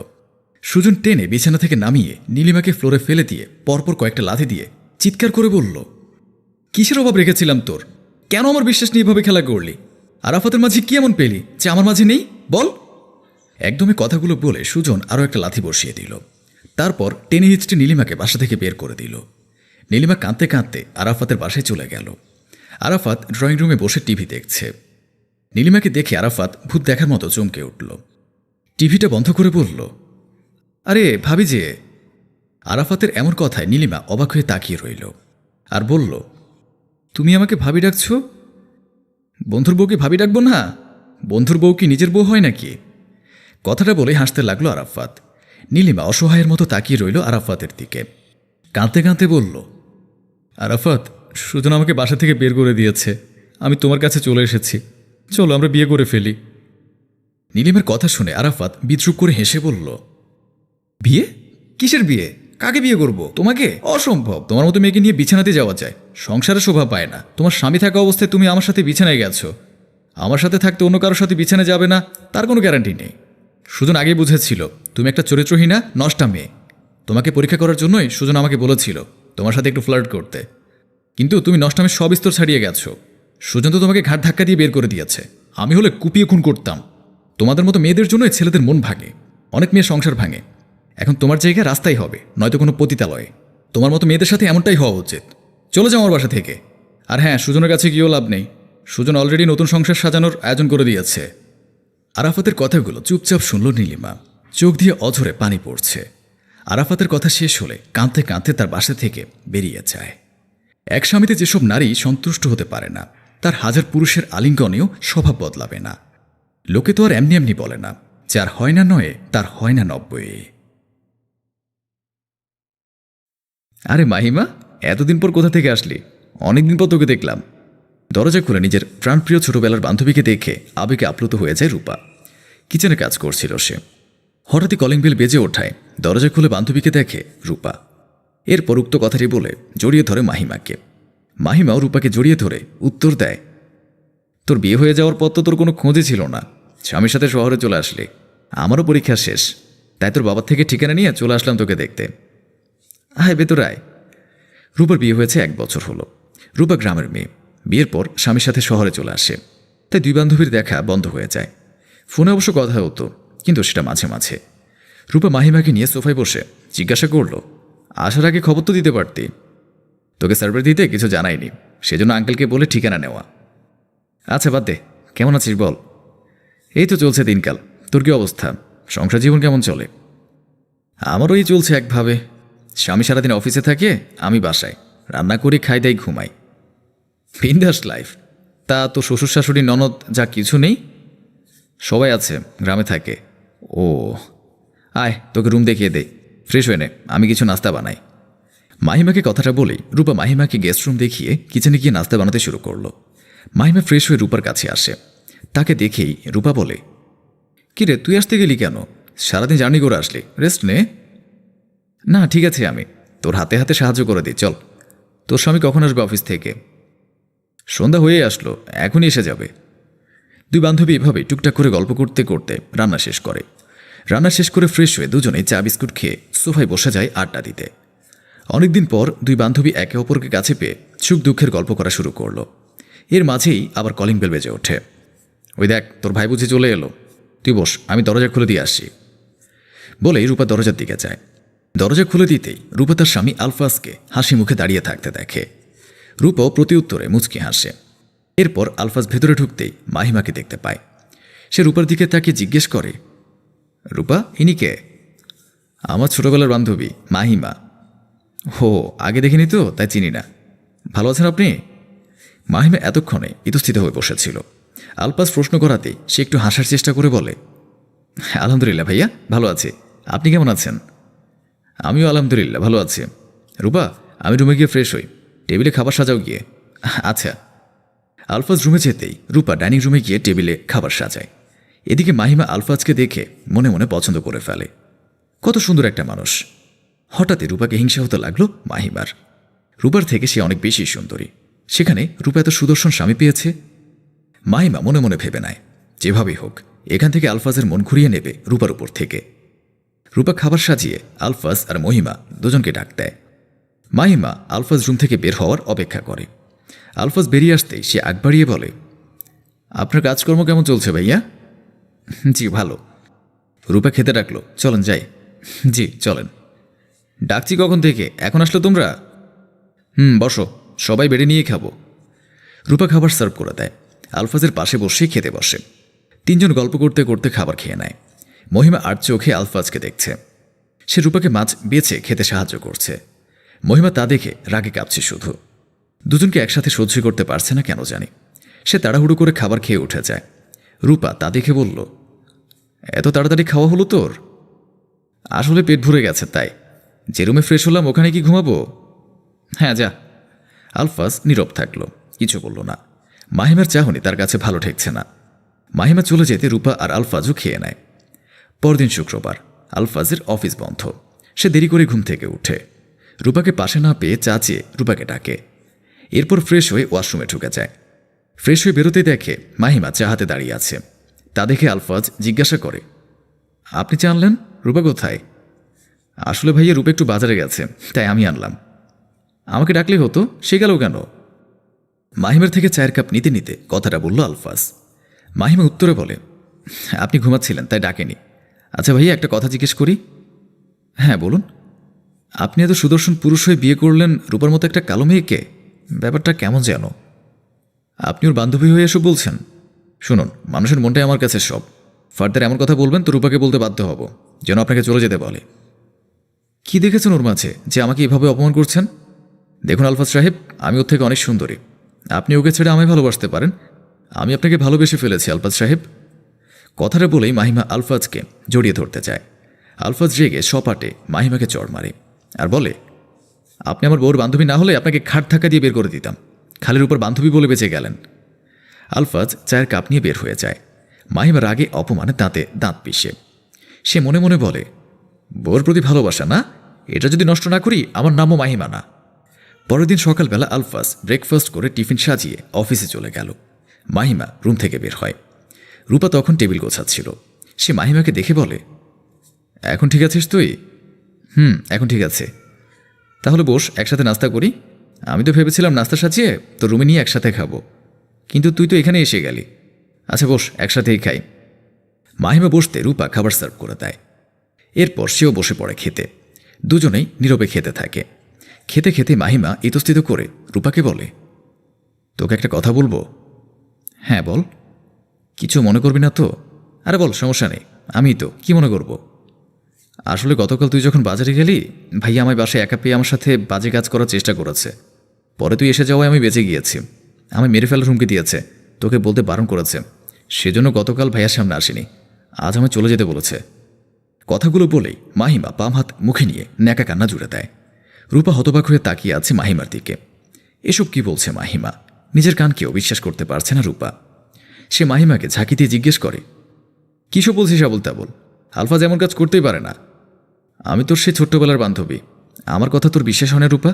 সুজন টেনে বিছানা থেকে নামিয়ে নীলিমাকে ফ্লোরে ফেলে দিয়ে পরপর কয়েকটা লাথি দিয়ে চিৎকার করে বলল, কিসের অভাব রেখেছিলাম তোর? কেন আমার বিশ্বাস নিয়ে এভাবে খেলা করলি? আরাফাতের মাঝে কি এমন পেলি যে আমার মাঝে নেই, বল? একদমই কথাগুলো বলে সুজন আরও একটা লাথি বসিয়ে দিল। তারপর টেনে হিচড়ে নীলিমাকে বাসা থেকে বের করে দিল। নীলিমা কাঁদতে কাঁদতে আরাফাতের বাসায় চলে গেল। আরাফাত ড্রয়িং রুমে বসে টিভি দেখছে। নীলিমাকে দেখে আরাফাত ভূত দেখার মতো চমকে উঠল। টিভিটা বন্ধ করে বলল, আরে ভাবি যে। আরাফাতের এমন কথায় নীলিমা অবাক হয়ে তাকিয়ে রইল আর বলল, তুমি আমাকে ভাবি ডাকছ? বন্ধুর বউকে ভাবি ডাকবো না? বন্ধুর বউ কি নিজের বউ হয় নাকি? কথাটা বলে হাসতে লাগলো আরাফাত। নীলিমা অসহায়ের মতো তাকিয়ে রইল আরাফাতের দিকে। কাঁদতে কাঁদতে বলল, আরাফাত, সুজন আমাকে বাসা থেকে বের করে দিয়েছে, আমি তোমার কাছে চলে এসেছি, চলো আমরা বিয়ে করে ফেলি। নীলিমার কথা শুনে আরাফাত বিদ্রুপ করে হেসে বলল, বিয়ে? কিসের বিয়ে? কাকে বিয়ে করব? তোমাকে? অসম্ভব, তোমার মতো মেয়েকে নিয়ে বিছানাতে যাওয়া যায়, সংসারে শোভা পায় না। তোমার স্বামী থাকা অবস্থায় তুমি আমার সাথে বিছানায় গেছো, আমার সাথে থাকতে অন্য কারোর সাথে বিছানায় যাবে না তার কোনো গ্যারান্টি নেই। সুজন আগেই বুঝেছিল তুমি একটা চরিত্রহীনা নষ্টা মেয়ে। তোমাকে পরীক্ষা করার জন্যই সুজন আমাকে বলেছিল তোমার সাথে একটু ফ্লার্ট করতে, কিন্তু তুমি নষ্টামের সব স্তর ছাড়িয়ে গেছো। সুজন তো তোমাকে ঘাট ধাক্কা দিয়ে বের করে দিয়েছে। আমি হলে কুপিয়ে খুন করতাম। তোমাদের মতো মেয়েদের জন্যই ছেলেদের মন ভাঙে, অনেক মেয়ে সংসার ভাঙে। এখন তোমার জায়গা রাস্তাই হবে, নয়তো কোনো পতিতালয়ে। তোমার মতো মেয়েদের সাথে এমনটাই হওয়া উচিত। চলে যাও আমার বাসা থেকে। আর হ্যাঁ, সুজনের কাছে গিয়েও লাভ নেই, সুজন অলরেডি নতুন সংসার সাজানোর আয়োজন করে দিয়েছে। আরাফাতের কথাগুলো চুপচাপ শুনল নীলিমা, চোখ দিয়ে অঝরে পানি পড়ছে। আরাফাতের কথা শেষ হলে কাঁদতে কাঁদতে তার বাসা থেকে বেরিয়ে যায়। এক স্বামীতে যেসব নারী সন্তুষ্ট হতে পারে না, তার হাজার পুরুষের আলিঙ্গনেও স্বভাব বদলাবে না। লোকে তো আর এমনি এমনি বলে না, যার হয় না নয়ে তার হয় না 90। আরে মাহিমা, এতদিন পর কোথা থেকে আসলি? অনেকদিন পর তোকে দেখলাম। দরজা খুলে নিজের প্রাণপ্রিয় ছোটবেলার বান্ধবীকে দেখে আবেগে আপ্লুত হয়ে যায় রূপা। কিচেনে কাজ করছিল সে। হঠাৎই কলিং বেল বেজে ওঠায় দরজা খুলে বান্ধবীকে দেখে রূপা। এরপর উক্ত কথাটি বলে জড়িয়ে ধরে মাহিমাকে। মাহিমাও রূপাকে জড়িয়ে ধরে উত্তর দেয়, তোর বিয়ে হয়ে যাওয়ার পর তো তোর কোনো খোঁজই ছিল না, স্বামীর সাথে শহরে চলে আসলি। আমারও পরীক্ষা শেষ, তাই তোর বাবার থেকে ঠিকানা নিয়ে চলে আসলাম তোকে দেখতে। আয় ভেতর আয়। রূপার বিয়ে হয়েছে 1 বছর হলো। রূপা গ্রামের মেয়ে, বিয়ের পর স্বামীর সাথে শহরে চলে আসে, তাই দুই বান্ধবীর দেখা বন্ধ হয়ে যায়। ফোনে অবশ্য কথা হতো, কিন্তু সেটা মাঝে মাঝে। রূপা মাহিমাকে নিয়ে সোফায় বসে জিজ্ঞাসা করল, আসার আগে খবর তো দিতে পারতি। তোকে সার্ভার দিতে কিছু জানাইনি, সেজন্য আঙ্কেলকে বলে ঠিকানা নেওয়া। আচ্ছা বাদ দে, কেমন আছিস বল? এই তো চলছে দিনকাল। তোর কি অবস্থা? সংসার জীবন কেমন চলে? আমারও এই চলছে একভাবে। স্বামী সারাদিন অফিসে থাকে, আমি বাসায় রান্না করি, খাই দাই, ঘুমাই। বিন্দাস লাইফ। তা তো শ্বশুর শাশুড়ি ননদ যা কিছু নেই? সবাই আছে, গ্রামে থাকে। ও আয়, তোকে রুম দেখিয়ে দে, ফ্রেশ হয়ে নে, আমি কিছু নাস্তা বানাই। মাহিমাকে কথাটা বলেই রূপা মাহিমাকে গেস্ট রুম দেখিয়ে কিচেনে গিয়ে নাস্তা বানাতে শুরু করলো। মাহিমা ফ্রেশ হয়ে রূপার কাছে আসে। তাকে দেখেই রূপা বলে, কিরে তুই আসতে গেলি কেন? সারাদিন জার্নি করে আসলি, রেস্ট নে। না ঠিক আছে, আমি তোর হাতে হাতে সাহায্য করে দিই, চল। তোর স্বামী কখন আসবে অফিস থেকে? সন্ধ্যা হয়ে আসলো, এখনই এসে যাবে। দুই বান্ধবী এভাবে টুকটাক করে গল্প করতে করতে রান্না শেষ করে। রান্না শেষ করে ফ্রেশ হয়ে দুজনেই চা বিস্কুট খেয়ে সোফায় বসে যায় আড্ডা দিতে। অনেকদিন পর দুই বান্ধবী একে অপরকে কাছে পেয়ে সুখ দুঃখের গল্প করা শুরু করলো। এর মাঝেই আবার কলিং বেল বেজে ওঠে। ওই দেখ, তোর ভাই বুঝি চলে এলো, তুই বস, আমি দরজা খুলে দিয়ে আসি বলেই রূপা দরজার দিকে যায়। দরজা খুলে দিতেই রূপা তার স্বামী আলফাজকে হাসি মুখে দাঁড়িয়ে থাকতে দেখে। রূপাও প্রতি উত্তরে মুচকি হাসে। এরপর আলফাজ ভেতরে ঢুকতেই মাহিমাকে দেখতে পায়। সে রূপার দিকে তাকিয়ে জিজ্ঞেস করে, রূপা, ইনি কে? আমার ছোটবেলার বান্ধবী মাহিমা। হো, আগে দেখিনি তো, তাই চিনি না। ভালো আছেন আপনি? মাহিমা এতক্ষণে ইতস্থিত হয়ে বসেছিল। আলফাজ প্রশ্ন করাতেই সে একটু হাসার চেষ্টা করে বলে, আলহামদুলিল্লাহ ভাইয়া, ভালো আছি। আপনি কেমন আছেন? আমিও আলহামদুলিল্লাহ ভালো আছি। রূপা, আমি রুমে গিয়ে ফ্রেশ হই, টেবিলে খাবার সাজাও গিয়ে। আচ্ছা। আলফাজ রুমে যেতেই রূপা ডাইনিং রুমে গিয়ে টেবিলে খাবার সাজায়। এদিকে মাহিমা আলফাজকে দেখে মনে মনে পছন্দ করে ফেলে। কত সুন্দর একটা মানুষ। হঠাৎই রূপাকে হিংসা হতে লাগলো মাহিমার। রূপার থেকে সে অনেক বেশি সুন্দরী, সেখানে রূপা এত সুদর্শন স্বামী পেয়েছে। মাহিমা মনে মনে ভেবে নেয়, যেভাবেই হোক এখান থেকে আলফাজের মন ঘুরিয়ে নেবে রূপার উপর থেকে। রূপা খাবার সাজিয়ে আলফাজ আর মহিমা দুজনকে ডাক দেয়। মাহিমা আলফাজ রুম থেকে বের হওয়ার অপেক্ষা করে। আলফাজ বেরিয়ে আসতেই সে আগ বাড়িয়ে বলে, আপনার কাজকর্ম কেমন চলছে ভাইয়া? জি ভালো। রূপা খেতে ডাকলো, চলেন যাই। জি চলেন। ডাকছি কখন থেকে, এখন আসলো তোমরা? বসো, সবাই বেড়ে নিয়ে খাবো। রূপা খাবার সার্ভ করে দেয়। আলফাজের পাশে বসেই খেতে বসে। তিনজন গল্প করতে করতে খাবার খেয়ে নেয়। মহিমা আর চোখে আলফাজকে দেখছে। সে রূপাকে মাছ বেছে খেতে সাহায্য করছে। মহিমা তা দেখে রাগে কাঁপছে শুধু। দুজনকে একসাথে সহ্য করতে পারছে না কেন জানি। সে তাড়াহুড়ো করে খাবার খেয়ে উঠে যায়। রূপা তা দেখে বলল, এত তাড়াতাড়ি খাওয়া হলো তোর? আসলে পেট ভরে গেছে তাই। যে রুমে ফ্রেশ হলাম ওখানে কি ঘুমাবো? হ্যাঁ যা। আলফাজ নীরব থাকলো, কিছু বলল না। মাহিমার চাহনি তার কাছে ভালো ঠেকছে না। মাহিমা চলে যেতে রূপা আর আলফাজও খেয়ে নেয়। পরদিন শুক্রবার, আলফাজের অফিস বন্ধ। সে দেরি করে ঘুম থেকে উঠে। রূপাকে পাশে না পেয়ে চা চেয়ে রূপাকে ডাকে। এরপর ফ্রেশ হয়ে ওয়াশরুমে ঢুকে যায়। ফ্রেশ হয়ে বেরোতে দেখে মাহিমা চা হাতে দাঁড়িয়ে আছে। তা দেখে আলফাজ জিজ্ঞাসা করে, আপনি চা আনলেন? রূপা কোথায়? আসলে ভাইয়া রূপা একটু বাজারে গেছে, তাই আমি আনলাম। আমাকে ডাকলে হতো, সে গেল কেন? মাহিমার থেকে চায়ের কাপ নিতে নিতে কথাটা বলল আলফাজ। মাহিমা উত্তরে বলে, আপনি ঘুমাচ্ছিলেন তাই ডাকেনি। আচ্ছা ভাইয়া, একটা কথা জিজ্ঞেস করি। হ্যাঁ বলুন। আপনি এত সুদর্শন পুরুষ হয়ে বিয়ে করলেন রূপার মতো একটা কালো মেয়েকে, ব্যাপারটা কেমন যেন? আপনি ওর বান্ধবী হয়ে এসব বলছেন? শুনুন, মানুষের মনটাই আমার কাছে সব। ফার্দার এমন কথা বলবেন তো রূপাকে বলতে বাধ্য হব যেন আপনাকে চলে যেতে বলে। কি দেখেছেন ওর মাঝে যে আমাকে এভাবে অপমান করছেন? দেখুন আলফাজ সাহেব, আমি ওর থেকে অনেক সুন্দরী। আপনি ওকে ছেড়ে আমায় ভালোবাসতে পারেন। আমি আপনাকে ভালোবেসে ফেলেছি আলফাজ সাহেব। কথাটা বলেই মাহিমা আলফাজকে জড়িয়ে ধরতে চায়। আলফাজ রেগে সপাটে মাহিমাকে চড় মারে আর বলে, আপনি আমার বউর বান্ধবী না হলে আপনাকে খাট ধাক্কা দিয়ে বের করে দিতাম। খালের উপর বান্ধবী বলে বেঁচে গেলেন। আলফাজ চায়ের কাপ নিয়ে বের হয়ে যায়। মাহিমা রাগে অপমানে দাঁতে দাঁত পিষে। সে মনে মনে বলে, বউর প্রতি ভালোবাসা না, এটা যদি নষ্ট না করি আমার নামও মাহিমা না। পরের দিন সকালবেলা আলফাজ ব্রেকফাস্ট করে টিফিন সাজিয়ে অফিসে চলে গেল। মাহিমা রুম থেকে বের হয়। রূপা তখন টেবিল গোছাচ্ছিল। সে মাহিমাকে দেখে বলে, এখন ঠিক আছিস তুই? এখন ঠিক আছে। তাহলে বস, একসাথে নাস্তা করি। আমি তো ভেবেছিলাম নাস্তা সাজিয়ে তো রুমে নিয়ে একসাথে খাবো, কিন্তু তুই তো এখানে এসে গেলি। আচ্ছা বস, একসাথেই খাই। মাহিমা বসতে রূপা খাবার সার্ভ করে দেয়। এরপর সেও বসে পড়ে খেতে। দুজনেই নীরবে খেতে থাকে। খেতে খেতে মাহিমা ইতস্থিত করে রূপাকে বলে, তোকে একটা কথা বলবো। হ্যাঁ বল। কিছু মনে করবি না তো? আরে বল, সমস্যা নেই। আমি তো কি মনে করব? আসলে গতকাল তুই যখন বাজারে গেলি, ভাইয়া আমায় বাসায় একা পেয়ে আমার সাথে বাজে কাজ করার চেষ্টা করেছে। পরে তুই এসে যাওয়ায় আমি বেঁচে গিয়েছি। আমায় মেরে ফেলার হুমকি দিয়েছে, তোকে বলতে বারণ করেছে। সেজন্য গতকাল ভাইয়ার সামনে আসিনি। আজ আমায় চলে যেতে বলেছে। কথাগুলো বলেই মাহিমা বাম হাত মুখে নিয়ে ন্যাকা কান্না জুড়ে দেয়। রূপা হতবাক হয়ে তাকিয়ে আছে মাহিমার দিকে। এসব কি বলছে মাহিমা? নিজের কানকেও বিশ্বাস করতে পারছে না রূপা। সে মাহিমাকে ঝাঁকি দিয়ে জিজ্ঞেস করে, কিসব বলছিস আবুল তাবুল? আলফাজ এমন কাজ করতেই পারে না। আমি তোর সে ছোট্টবেলার বান্ধবী। আমার কথা তোর বিশ্বাস হয় না রূপা?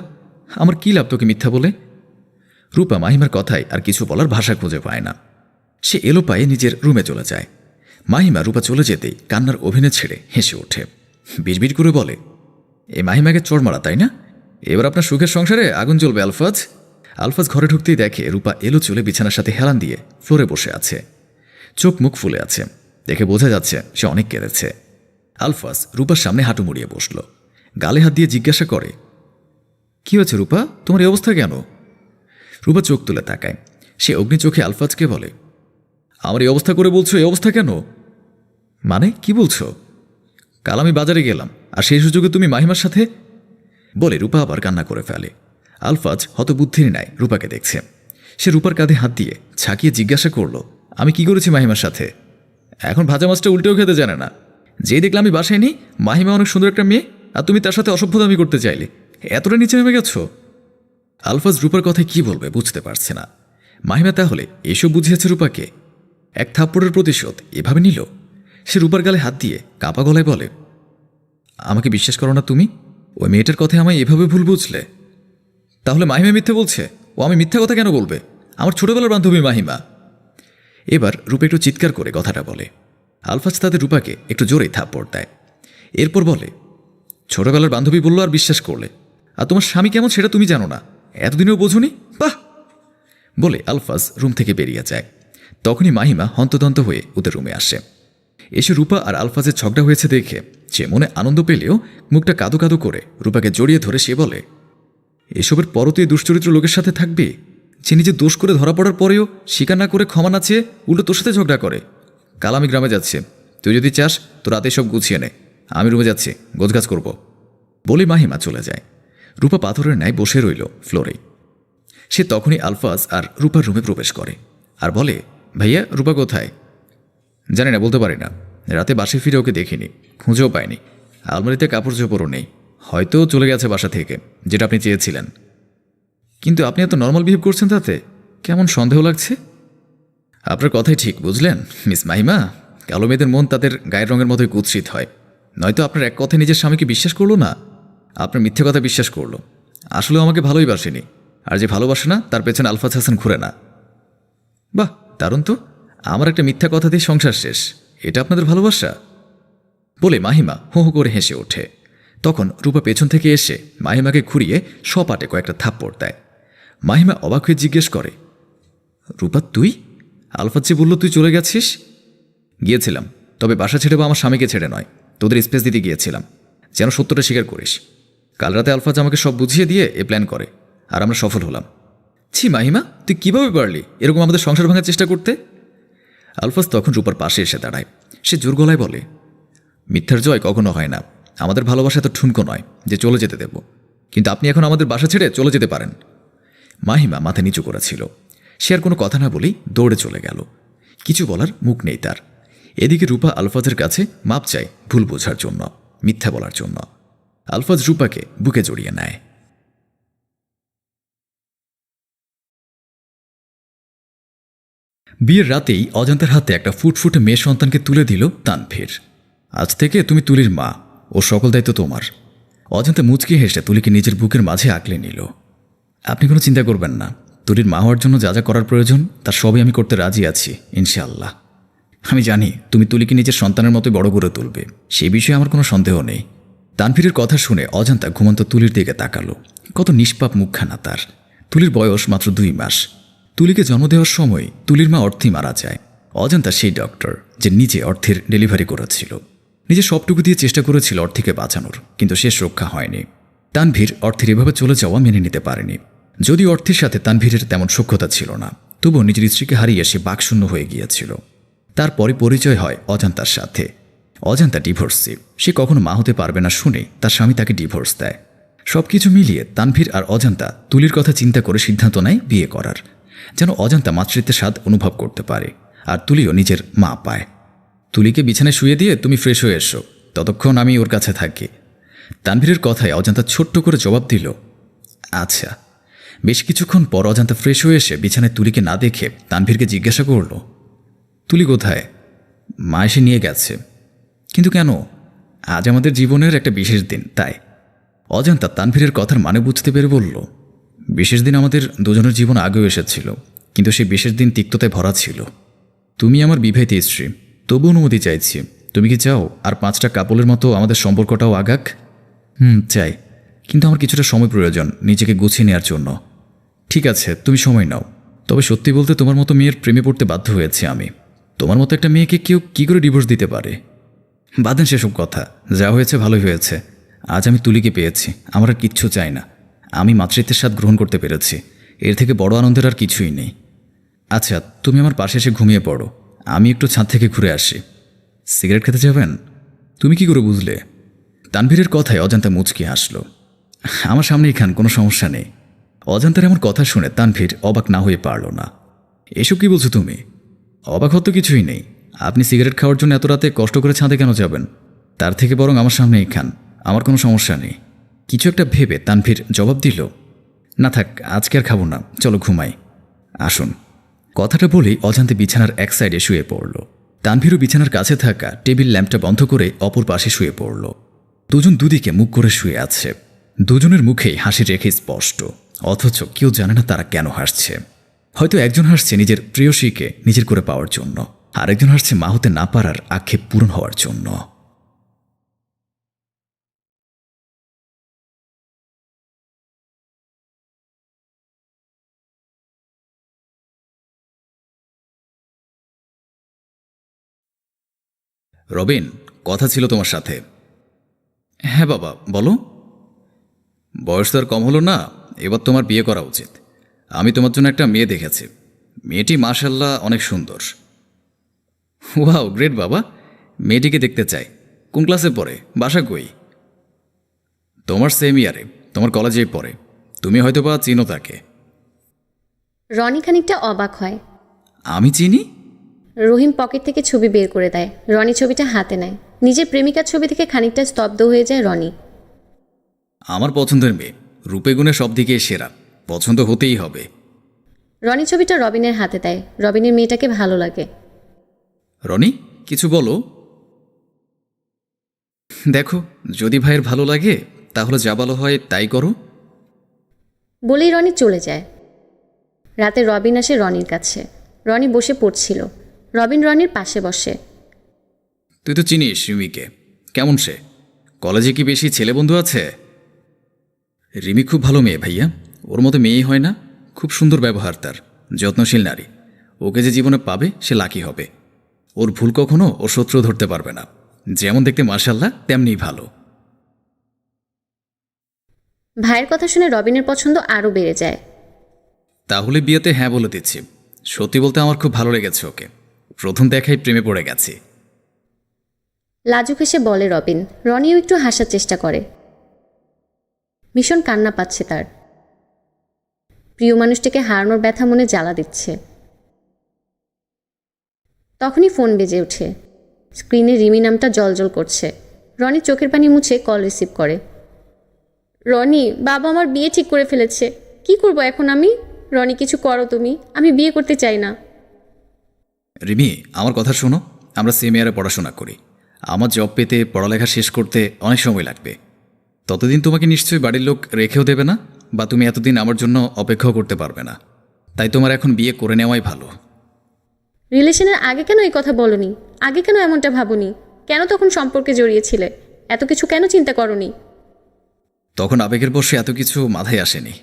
আমার কী লাভ তোকে মিথ্যা বলে? রূপা মাহিমার কথায় আর কিছু বলার ভাষা খুঁজে পায় না। সে এলো পায়ে নিজের রুমে চলে যায়। মাহিমা রূপা চলে যেতেই কান্নার অভিনয় ছেড়ে হেসে ওঠে, বিড়বিড় করে বলে, এই মাহিমাকে চোর মারা তাই না? এবার আপনার সুখের সংসারে আগুন জ্বলবে আলফাজ। আলফাজ ঘরে ঢুকতেই দেখে রূপা এলো চুলে বিছানার সাথে হেলান দিয়ে ফ্লোরে বসে আছে, চোখ মুখ ফুলে আছে, দেখে বোঝা যাচ্ছে সে অনেক কেঁদেছে। আলফাজ রূপার সামনে হাঁটু মুড়িয়ে বসল, গালে হাত দিয়ে জিজ্ঞাসা করে, কি হয়েছে রূপা, তোমার এই অবস্থা কেন? রূপা চোখ তুলে তাকায়, সে অগ্নি চোখে আলফাজকে বলে, আমার এই অবস্থা করে বলছো এই অবস্থা কেন? মানে কি বলছো? কাল আমি বাজারে গেলাম আর সেই সুযোগে তুমি মাহিমার সাথে, বলে রূপা আবার কান্না করে ফেলে। আলফাজ হতবুদ্ধির ন্যায় রূপাকে দেখছে, সে রূপার কাঁধে হাত দিয়ে ঝাঁকিয়ে জিজ্ঞাসা করল, আমি কি করেছি মাহিমার সাথে? এখন ভাজা মাছটা উল্টেও খেতে জানে না। যেই দেখলাম আমি বাসায় নেই, মাহিমা অনেক সুন্দর একটা মেয়ে, আর তুমি তার সাথে অসভ্যতামি করতে চাইলে, এতটা নিচে নেমে গেছো। আলফাজ রূপার কথায় কি বলবে বুঝতে পারছে না। মাহিমা তাহলে এসব বুঝিয়েছে রূপাকে? এক থাপ্পড়ের প্রতিশোধ এভাবে নিল? সে রূপার গালে হাত দিয়ে কাঁপা গলায় বলে, আমাকে বিশ্বাস করো না তুমি? ওই মেয়েটার কথায় আমায় এভাবে ভুল বুঝলে? তাহলে মাহিমা মিথ্যে বলছে? ও আমি মিথ্যা কথা কেন বলবে? আমার ছোটবেলার বান্ধবী মাহিমা। এবার রূপা একটু চিৎকার করে কথাটা বলে। আলফাজ তাদের রূপাকে একটু জোরেই থাপ্পড় দেয়, এরপর বলে, ছোটবেলার বান্ধবী বললো আর বিশ্বাস করলে? আর তোমার স্বামী কেমন সেটা তুমি জানো না? এতদিনেও বোঝনি? বাহ! বলে আলফাজ রুম থেকে বেরিয়ে যায়। তখনই মাহিমা হন্তদন্ত হয়ে ওদের রুমে আসে। এসে রূপা আর আলফাজের ঝগড়া হয়েছে দেখে সে মনে আনন্দ পেলেও মুখটা কাদো কাদো করে রূপাকে জড়িয়ে ধরে সে বলে, এসবের পরও তুই দুশ্চরিত্র লোকের সাথে থাকবি, যে নিজে দোষ করে ধরা পড়ার পরেও স্বীকার না করে ক্ষমা না চেয়ে উল্টো তোর সাথে ঝগড়া করে। কাল আমি গ্রামে যাচ্ছি, তুই যদি চাস তো রাতে সব গুছিয়ে নে, আমি রুমে যাচ্ছি, গোছগাছ করব। বলে মাহিমা চলে যায়। রূপা পাথরের ন্যায় বসে রইল ফ্লোরে। সে তখনই আলফাজ আর রূপার রুমে প্রবেশ করে আর বলে, ভাইয়া রূপা কোথায়? জানি না, বলতে পারি না। রাতে বাসে ফিরে ওকে দেখিনি, খুঁজেও পাইনি। আলমারিতে কাপড় চোপড়ও নেই, হয়তো চলে গেছে বাসা থেকে, যেটা আপনি চেয়েছিলেন। কিন্তু আপনি এত নর্মাল বিহেভ করছেন, তাতে কেমন সন্দেহ লাগছে। আপনার কথাই ঠিক বুঝলেন মিস মাহিমা, কালো মেয়েদের মন তাদের গায়ের রঙের মতোই কুৎসিত হয়। নয়তো আপনার এক কথায় নিজের স্বামীকে বিশ্বাস করলো না, আপনার মিথ্যে কথা বিশ্বাস করলো। আসলেও আমাকে ভালোই বাসেনি, আর যে ভালোবাসে না তার পেছনে আলফাজ হাসান ঘুরে না। বাহ, দারুণ তো, আমার একটা মিথ্যা কথা দিয়ে সংসার শেষ, এটা আপনাদের ভালোবাসা? বলে মাহিমা হো হো করে হেসে ওঠে। তখন রূপা পেছন থেকে এসে মাহিমাকে ঘুরিয়ে সপাটে কয়েকটা থাপ্পড় দেয়। মাহিমা অবাক হয়ে জিজ্ঞেস করে, রূপা তুই? আলফাজ যে বলল তুই চলে গেছিস। গিয়েছিলাম, তবে বাসা ছেড়ে বা আমার স্বামীকে ছেড়ে নয়, তোদের স্পেস দিতে গিয়েছিলাম, যেন সত্যটা স্বীকার করিস। কাল রাতে আলফাজ আমাকে সব বুঝিয়ে দিয়ে এ প্ল্যান করে, আর আমরা সফল হলাম। ছি মাহিমা, তুই কিভাবে পারলি এরকম আমাদের সংসার ভাঙার চেষ্টা করতে? আলফাজ তখন রূপার পাশে এসে দাঁড়ায়। সে জোর গলায় বলে, মিথ্যার জয় কখনো হয় না, আমাদের ভালোবাসা তো ঠুনকো নয় যে চলে যেতে দেব, কিন্তু আপনি এখন আমাদের বাসা ছেড়ে চলে যেতে পারেন। মাহিমা মাথা নিচু করেছিল, সে আর কোনো কথা না বলেই দৌড়ে চলে গেল। কিছু বলার মুখ নেই তার। এদিকে রূপা আলফাজের কাছে মাপ চায় ভুল বোঝার জন্য, মিথ্যা বলার জন্য। আলফাজ রূপাকে বুকে জড়িয়ে নেয়। বিয়ের রাতেই অজান্তার হাতে একটা ফুটফুটে মেয়ে সন্তানকে তুলে দিল তানভীর। আজ থেকে তুমি তুলির মা, ও সকল দায়িত্ব তোমার। অজান্তা মুচকি হেসে তুলিকে নিজের বুকের মাঝে আঁকলে নিল। আপনি কোনো চিন্তা করবেন না, তুলির মা হওয়ার জন্য যা যা করার প্রয়োজন তার সবই আমি করতে রাজি আছি ইনশাআল্লাহ। আমি জানি তুমি তুলিকে নিজের সন্তানের মতোই বড় করে তুলবে, সে বিষয়ে আমার কোনো সন্দেহ নেই। তানভীরের কথা শুনে অজান্তা ঘুমন্ত তুলির দিকে তাকালো। কত নিষ্পাপ মুখখানা তার। তুলির বয়স মাত্র 2 মাস। তুলিকে জন্ম দেওয়ার সময় তুলির মা অর্থেই মারা যায়। অজান্তা সেই ডক্টর যে নিজে অর্থের ডেলিভারি করেছিল, নিজের সবটুকু দিয়ে চেষ্টা করেছিল অর্থকে বাঁচানোর, কিন্তু শেষ রক্ষা হয়নি। তানভীর অর্থের এভাবে চলে যাওয়া মেনে নিতে পারেনি। যদিও অর্থের সাথে তানভীরের তেমন সখ্যতা ছিল না, তবুও নিজের স্ত্রীকে হারিয়ে সে বাকশূন্য হয়ে গিয়েছিল। তারপরে পরিচয় হয় অজান্তার সাথে। অজান্তা ডিভোর্সি, সে কখনো মা হতে পারবে না শুনে তার স্বামী তাকে ডিভোর্স দেয়। সবকিছু মিলিয়ে তানভীর আর অজান্তা তুলির কথা চিন্তা করে সিদ্ধান্ত নেয় বিয়ে করার, যেন অজান্তা মাতৃত্বের স্বাদ অনুভব করতে পারে আর তুলিও নিজের মা পায়। তুলিকে বিছানায় শুয়ে দিয়ে তুমি ফ্রেশ হয়ে এসো, ততক্ষণ আমি ওর কাছে থাকি। তানভীরের কথায় অজান্তা ছোট্ট করে জবাব দিল, আচ্ছা। বেশ কিছুক্ষণ পর অজান্তা ফ্রেশ হয়ে এসে বিছানায় তুলিকে না দেখে তানভীরকে জিজ্ঞাসা করল, তুলি কোথায়? মা এসে নিয়ে গেছে। কিন্তু কেন? আজ আমাদের জীবনের একটা বিশেষ দিন, তাই। অজান্তা তানভীরের কথার মানে বুঝতে পেরে বলল, বিশেষ দিন আমাদের দুজনের জীবন আগেও এসেছিল, কিন্তু সেই বিশেষ দিন তিক্ততায় ভরা ছিল। তুমি আমার বিবাহিত স্ত্রী, তবু অনুমতি চাইছি। তুমি কি চাও আর 5টা কাপলের মতো আমাদের সম্পর্কটাও আগাক? চাই, কিন্তু আমার কিছুটা সময় প্রয়োজন নিজেকে গুছিয়ে নেওয়ার জন্য। ঠিক আছে, তুমি সময় নাও। তবে সত্যি বলতে তোমার মতো মেয়ের প্রেমে পড়তে বাধ্য হয়েছি আমি। তোমার মতো একটা মেয়েকে কেউ কী করে ডিভোর্স দিতে পারে? বাদেন সেসব কথা, যা হয়েছে ভালোই হয়েছে। আজ আমি তুলিকে পেয়েছি, আমার আর কিচ্ছু চাই না। আমি মাতৃত্বের স্বাদ গ্রহণ করতে পেরেছি, এর থেকে বড় আনন্দের আর কিছুই নেই। আচ্ছা, তুমি আমার পাশে এসে ঘুমিয়ে পড়ো, আমি একটু ছাদ থেকে ঘুরে আসি। সিগারেট খেতে যাবেন? তুমি কি করে বুঝলে? তানভীরের কথায় অজান্তা মুচকি হাসল। আমার সামনেই খান, কোনো সমস্যা নেই। অজান্তার এমন কথা শুনে তানভীর অবাক না হয়ে পারল না। এসব কি বলছো তুমি? অবাক হতো কিছুই নেই। আপনি সিগারেট খাওয়ার জন্য এত রাতে কষ্ট করে ছাদে কেন যাবেন? তার থেকে বরং আমার সামনেই খান, আমার কোনো সমস্যা নেই। কিছু একটা ভেবে তানভীর জবাব দিল, না থাক, আজকে আর খাবো না, চলো ঘুমাই। আসুন। কথাটা বলেই অজান্তে বিছানার এক সাইডে শুয়ে পড়ল। তানভীরও বিছানার কাছে থাকা টেবিল ল্যাম্পটা বন্ধ করে অপর পাশে শুয়ে পড়ল। দুজন দুদিকে মুখ করে শুয়ে আছে। দুজনের মুখেই হাসির রেখে স্পষ্ট, অথচ কেউ জানে না তারা কেন হাসছে। হয়তো একজন হাসছে নিজের প্রেয়সীকে নিজের করে পাওয়ার জন্য, আরেকজন হাসছে মা হতে না পারার আক্ষেপ পূরণ হওয়ার জন্য। রবিন, কথা ছিল তোমার সাথে। হ্যাঁ বাবা, বলো। বয়স তো আর কম হলো না, এবার তোমার বিয়ে করা উচিত। আমি তোমার জন্য একটা মেয়ে দেখেছি। মেয়েটি মাশাল্লাহ অনেক সুন্দর। ওয়াও, গ্রেট বাবা। মেয়েটিকে দেখতে চাই। কোন ক্লাসে পড়ে? বাসা কই? তোমার সেম ইয়ারে, তোমার কলেজেই পড়ে। তুমি হয়তো বা চিনো তাকে। রনি খানিকটা অবাক হয়। আমি চিনি? রহিম পকেট থেকে ছবি বের করে দেয়। রনি ছবিটা হাতে নেয়। নিজের প্রেমিকার ছবি থেকে খানিকটা স্তব্ধ হয়ে যায় রনি। আমার পছন্দের মেয়ে, রূপে গুণে সব দিকে সেরা, পছন্দ হতেই হবে। রনি ছবিটা রবিনের হাতে দেয়। রবিনের মেয়েটাকে ভালো লাগে। রনি, কিছু বলো। দেখো, যদি ভাইয়ের ভালো লাগে তাহলে যা ভালো হয় তাই করো। বলেই রনি চলে যায়। রাতে রবিন আসে রনির কাছে। রনি বসে পড়ছিল। রবিন রনির পাশে বসে। তুই তো চিনিস রিমিকে, কেমন সে? কলেজে কি বেশি ছেলে বন্ধু আছে? রিমি খুব ভালো মেয়ে ভাইয়া, ওর মতো মেয়েই হয় না। খুব সুন্দর ব্যবহার তার, যত্নশীল নারী। ওকে যে জীবনে পাবে সে লাকি হবে। ওর ভুল কখনো ওর শত্রু ধরতে পারবে না। যেমন দেখতে মাশাল্লাহ তেমনিই ভালো। ভাইয়ের কথা শুনে রবিনের পছন্দ আরও বেড়ে যায়। তাহলে বিয়েতে হ্যাঁ বলে দিচ্ছি। সত্যি বলতে আমার খুব ভালো লেগেছে ওকে। প্রথম দেখাই প্রেমে পড়ে গেছি। লাজুক হেসে বলে রবিন। রনিও একটু হাসার চেষ্টা করে। ভীষণ কান্না পাচ্ছে তার। প্রিয় মানুষটিকে হারানোর ব্যথা মনে জ্বালা দিচ্ছে। তখনই ফোন বেজে ওঠে। স্ক্রিনে রিমি নামটা জলজল করছে। রনি চোখের পানি মুছে কল রিসিভ করে। রনি, বাবা আমার বিয়ে ঠিক করে ফেলেছে। কি করব এখন আমি? রনি, কিছু করো তুমি, আমি বিয়ে করতে চাই না। রিমি, আমার কথা শোনো। আমরা সেম ইয়ারে পড়াশোনা করি। আমার জব পেতে, পড়ালেখা শেষ করতে অনেক সময় লাগবে। ততদিন তোমাকে নিশ্চয়ই বাড়ির লোক রেখেও দেবে না, বা তুমি এতদিন আমার জন্য অপেক্ষাও করতে পারবে না। তাই তোমার এখন বিয়ে করে নেওয়াই ভালো। রিলেশনের আগে কেন এই কথা বলনি? আগে কেন এমনটা ভাবনি? কেন তখন সম্পর্কে জড়িয়েছিলে? এত কিছু কেন চিন্তা করনি? তখন আবেগের বশে এত কিছু মাথায় আসেনি।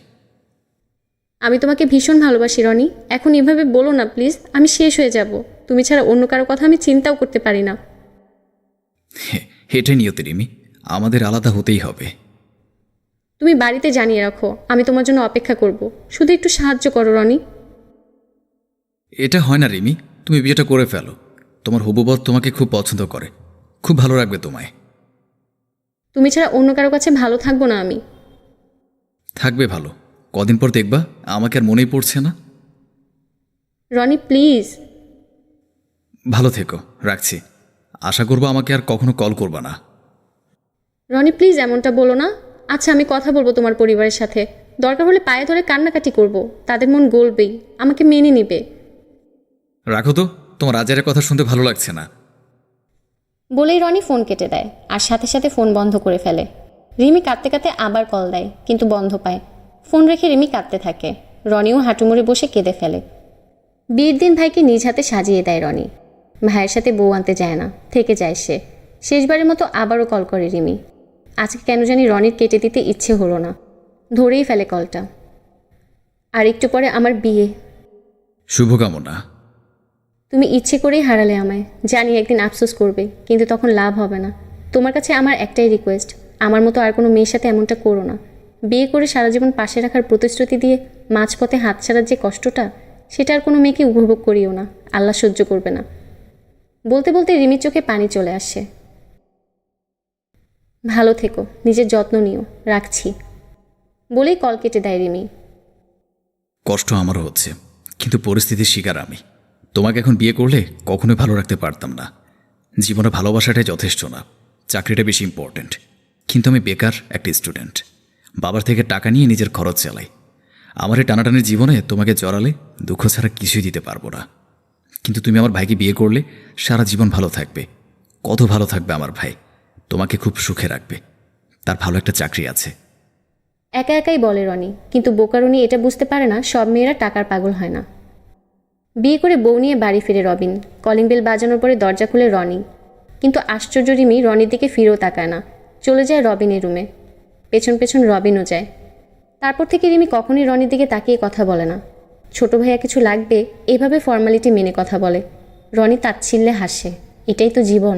আমি তোমাকে ভীষণ ভালোবাসি রনি। এখন এভাবে বলো না প্লিজ, আমি শেষ হয়ে যাব। তুমি ছাড়া অন্য কারো কথা আমি চিন্তাও করতে পারি না। হেঁটে নিয়তে রিমি, আমাদের আলাদা হতেই হবে। তুমি বাড়িতে জানিয়ে রাখো আমি তোমার জন্য অপেক্ষা করব। শুধু একটু সাহায্য করো রনি। এটা হয় না রিমি, তুমি বিয়েটা করে ফেলো। তোমার হবু বর তোমাকে খুব পছন্দ করে, খুব ভালো রাখবে তোমায়। তুমি ছাড়া অন্য কারো কাছে ভালো থাকবো না আমি। থাকবে ভালো। কদিন পর দেখবা আমাকে আর মনেই পড়ছে না। রনি প্লিজ। ভালো থেকো, রাখছি। আশা করবো আমাকে আর কখনো কল করবা না। রনি প্লিজ এমনটা বলো না। আচ্ছা, আমি কথা বলবো তোমার পরিবারের সাথে। দরকার হলে পায়ে ধরে কান্নাকাটি করব। তাদের মন গলবেই, আমাকে মেনে নিবে। রাখো তো, তোমার আজারের কথা শুনতে ভালো লাগছে না। বলেই রনি ফোন কেটে দেয়, আর সাথে সাথে ফোন বন্ধ করে ফেলে। রিমি কাঁদতে কাঁদতে আবার কল দেয়, কিন্তু বন্ধ পায়। ফোন রেখে রিমি কাঁদতে থাকে। রনিও হাঁটু মুড়ে বসে কেঁদে ফেলে। বিয়ের দিন ভাইকে নিজ হাতে সাজিয়ে দেয় রনি। ভাইয়ের সাথে বউ আনতে যায় না, থেকে যায় সে। শেষবারের মতো আবারও কল করে রিমি। আজকে কেন জানি রনির কেটে দিতে ইচ্ছে হলো না, ধরেই ফেলে কলটা। আর একটু পরে আমার বিয়ে। শুভকামনা। তুমি ইচ্ছে করেই হারালে আমায়, জানি একদিন আফসোস করবে, কিন্তু তখন লাভ হবে না। তোমার কাছে আমার একটাই রিকোয়েস্ট, আমার মতো আর কোনো মেয়ের সাথে এমনটা করো না। বিয়ে করে সারা জীবন পাশে রাখার প্রতিশ্রুতি দিয়ে মাঝপথে হাত ছাড়ার যে কষ্টটা, সেটা আর কোনো মেয়েকে উপভোগ করিও না, আল্লাহ সহ্য করবে না। বলতে বলতে রিমির চোখে পানি চলে আসে। ভালো থেকো, নিজের যত্ন নিও, রাখছি বলেই কল কেটে দেয় রিমি। কষ্ট আমারও হচ্ছে, কিন্তু পরিস্থিতির শিকার আমি। তোমাকে এখন বিয়ে করলে কখনোই ভালো রাখতে পারতাম না। জীবনে ভালোবাসাটাই যথেষ্ট না, চাকরিটা বেশি ইম্পর্ট্যান্ট। কিন্তু আমি বেকার একটা স্টুডেন্ট, বাবার থেকে টাকা নিয়ে নিজের খরচ চালাই। আমার এই টানাটানির জীবনে তোমাকে জড়ালে দুঃখ ছাড়া কিছুই দিতে পারবো না। কিন্তু তুমি আমার ভাইকে বিয়ে করলে সারা জীবন ভালো থাকবে। কত ভালো থাকবে আমার ভাই, তোমাকে খুব সুখে রাখবে। তার ভালো একটা চাকরি আছে। একা একাই বলে রনি, কিন্তু বোকারুনি এটা বুঝতে পারে না সব মেয়েরা টাকার পাগল হয় না। বিয়ে করে বউ নিয়ে বাড়ি ফিরে রবিন। কলিং বেল বাজানোর পরে দরজা খুলে রনি, কিন্তু আশ্চর্য রিমি রনির দিকে ফিরেও তাকায় না, চলে যায় রবিনের রুমে। পেছন পেছন রবিনও যায়। তারপর থেকে রিমি কখনই রনির দিকে তাকিয়ে কথা বলে না। ছোট ভাইয়া কিছু লাগবে এভাবে ফর্মালিটি মেনে কথা বলে। রনি তাচ্ছিল্যে হাসে, এটাই তো জীবন।